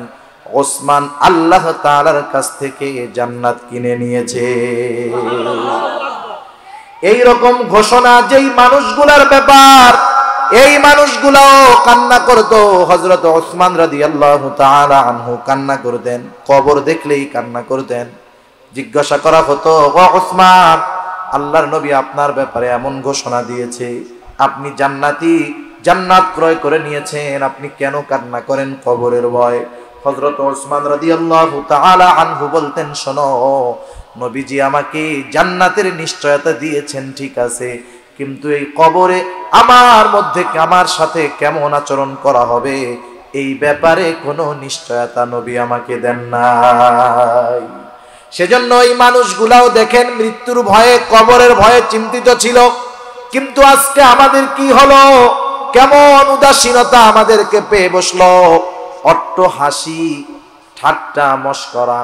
ওসমান আল্লাহ তাআলার কাছ থেকে জান্নাত কিনে নিয়েছে। এই রকম ঘোষণা যেই মানুষগুলার ব্যাপার, এই মানুষগুলাও কান্না করতো। হযরত ওসমান রাদিয়াল্লাহু তাআলা আনহু কান্না করতেন, কবর দেখলেই কান্না করতেন। জিজ্ঞাসা করা হতো, ও ওসমান, আল্লাহর নবী আপনার ব্যাপারে এমন ঘোষণা দিয়েছে, আপনি জান্নাতি, জান্নাত ক্রয় করে নিয়েছেন, আপনি কেন কান্না করেন কবরের ভয়? হযরত ওসমান রাদিয়াল্লাহু তাআলা আনহু বলতেন, শোনো, নবীজি আমাকে জান্নাতের নিশ্চয়তা দিয়েছেন, ঠিক আছে, কিন্তু এই কবরে আমার মধ্যে আমার সাথে কেমন আচরণ করা হবে এই ব্যাপারে কোনো নিশ্চয়তা নবী আমাকে দেন নাই। সেজন্য এই মানুষগুলাও দেখেন মৃত্যুর ভয়ে, কবরের ভয়ে চিন্তিত ছিল। কিন্তু আজকে আমাদের কি হলো? কেমন উদাসীনতা আমাদেরকে পেয়ে বসলো। অট্ট হাসি, ঠাট্টা, মশকরা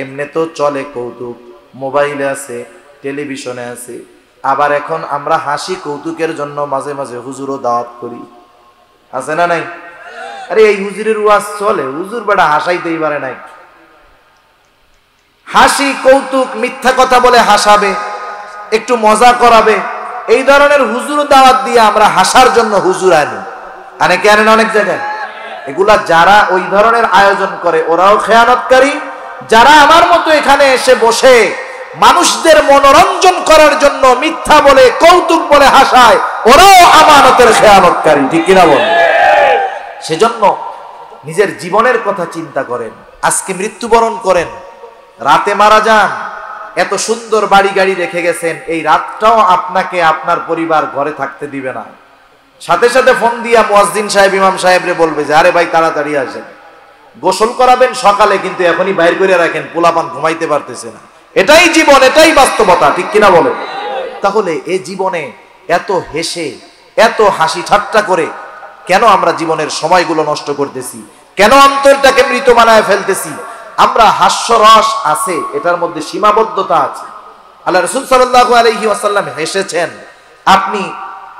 এমনি তো চলে, কৌতুক মোবাইলে আছে, টেলিভিশনে আছে। আবার এখন আমরা হাসি কৌতুকের জন্য মাঝে মাঝে হুজুরও দাওয়াত করি, আছে না নাই? আরে এই হুজুরের ওয়াজ চলে, হুজুর বেটা হাসাইতেই পারে নাই। হাসি কৌতুক, মিথ্যা কথা বলে হাসাবে, একটু মজা করাবে, এই ধরনের হুজুর দাওয়াত দিয়ে আমরা হাসার জন্য হুজুর আনি, অনেকে আনেন অনেক জায়গায়। এগুলা যারা ওই ধরনের আয়োজন করে ওরাও খেয়ানতকারী। যারা আমার মতো এখানে এসে বসে মানুষদের মনোরঞ্জন করার জন্য মিথ্যা বলে, কৌতুক বলে হাসায়, ওরাও আমানতের খেয়ানতকারী, ঠিক কিনা বলেন? সেজন্য নিজের জীবনের কথা চিন্তা করেন। আজকে মৃত্যুবরণ করেন, রাতে মারা যান, এত সুন্দর বাড়ি গাড়ি রেখে গেছেন, এই রাতটাও আপনাকে আপনার পরিবার ঘরে থাকতে দিবে না। সাথে সাথে ফোন দিয়া মুয়াজ্জিন সাহেব, ইমাম সাহেবরে বলবে যে আরে ভাই তাড়াতাড়ি আসেন, গোসল করাবেন সকালে, কিন্তু এখনই বাইর করে রাখেন, পোলাপান ঘুমাইতে পারতেছে না। এটাই জীবন, এটাই বাস্তবতা, ঠিক কিনা বলে? তাহলে এই জীবনে এত হেসে, এত হাসি ঠাট্টা করে কেন আমরা জীবনের সময়গুলো নষ্ট করতেছি? কেন অন্তরটাকে মৃত বানায় ফেলতেছি? আমরা হাস্যরস আছে, এটার মধ্যে সীমাবদ্ধতা আছে। আল্লাহ রাসূল সাল্লাল্লাহু আলাইহি ওয়াসাল্লাম হেসেছেন। আপনি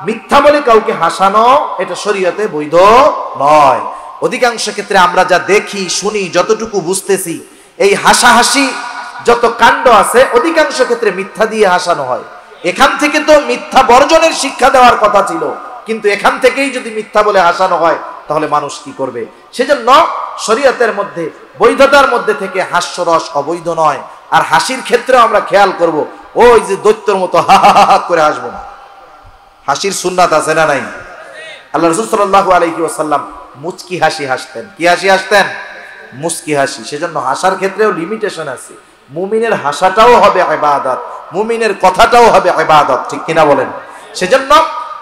মিথ্যা বলে কাউকে হাসানো এটা শরীয়তে বৈধ নয়। অধিকাংশ ক্ষেত্রে আমরা যা দেখি, শুনি, যতটুকু বুঝতেছি, এই হাসাহাসি যত কাণ্ড আছে অধিকাংশ ক্ষেত্রে মিথ্যা দিয়ে হাসানো হয়। এখান থেকে তো মিথ্যা বর্জনের শিক্ষা দেওয়ার কথা ছিল, কিন্তু এখান থেকেই যদি মিথ্যা বলে হাসানো হয় তাহলে মানুষ কি করবে? সেজন্য শরীয়তের মধ্যে, বৈধতার মধ্যে থেকে হাস্যরস অবৈধ নয়। আর হাসির ক্ষেত্রেও আমরা খেয়াল করব, ওই যে দৈত্যর মতো হা হা হা করে হাসবো না। হাসির সুন্নাত আছে না নাই? আল্লাহ রাসূল সাল্লাল্লাহু আলাইহি ওয়াসাল্লাম মুচকি হাসি হাসতেন। কি হাসি হাসতেন? মুচকি হাসি। সেজন্য হাসার ক্ষেত্রেও লিমিটেশন আছে। মুমিনের হাসাটাও হবে ইবাদত, মুমিনের কথাটাও হবে ইবাদত, ঠিক কিনা বলেন? সেজন্য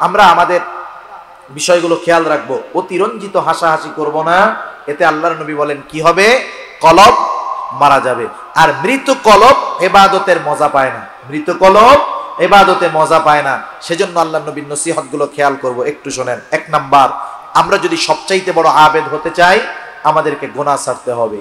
আমরা আমাদের বিষয়গুলো খেয়াল রাখবো। অতিরঞ্জিত হাসাহাসি করব না, এতে আল্লাহর নবী বলেন কি হবে? কলব মারা যাবে। আর মৃত কলব ইবাদতের মজা পায় না, মৃত কলব ইবাদতে মজা পায় না। সেজন্য আল্লাহর নবীর নসিহতগুলো খেয়াল করব। একটু শোনেন। 1 নাম্বার, আমরা যদি সবচাইতে বড় আবেদ হতে চাই আমাদেরকে গুনাহ ছাড়তে হবে।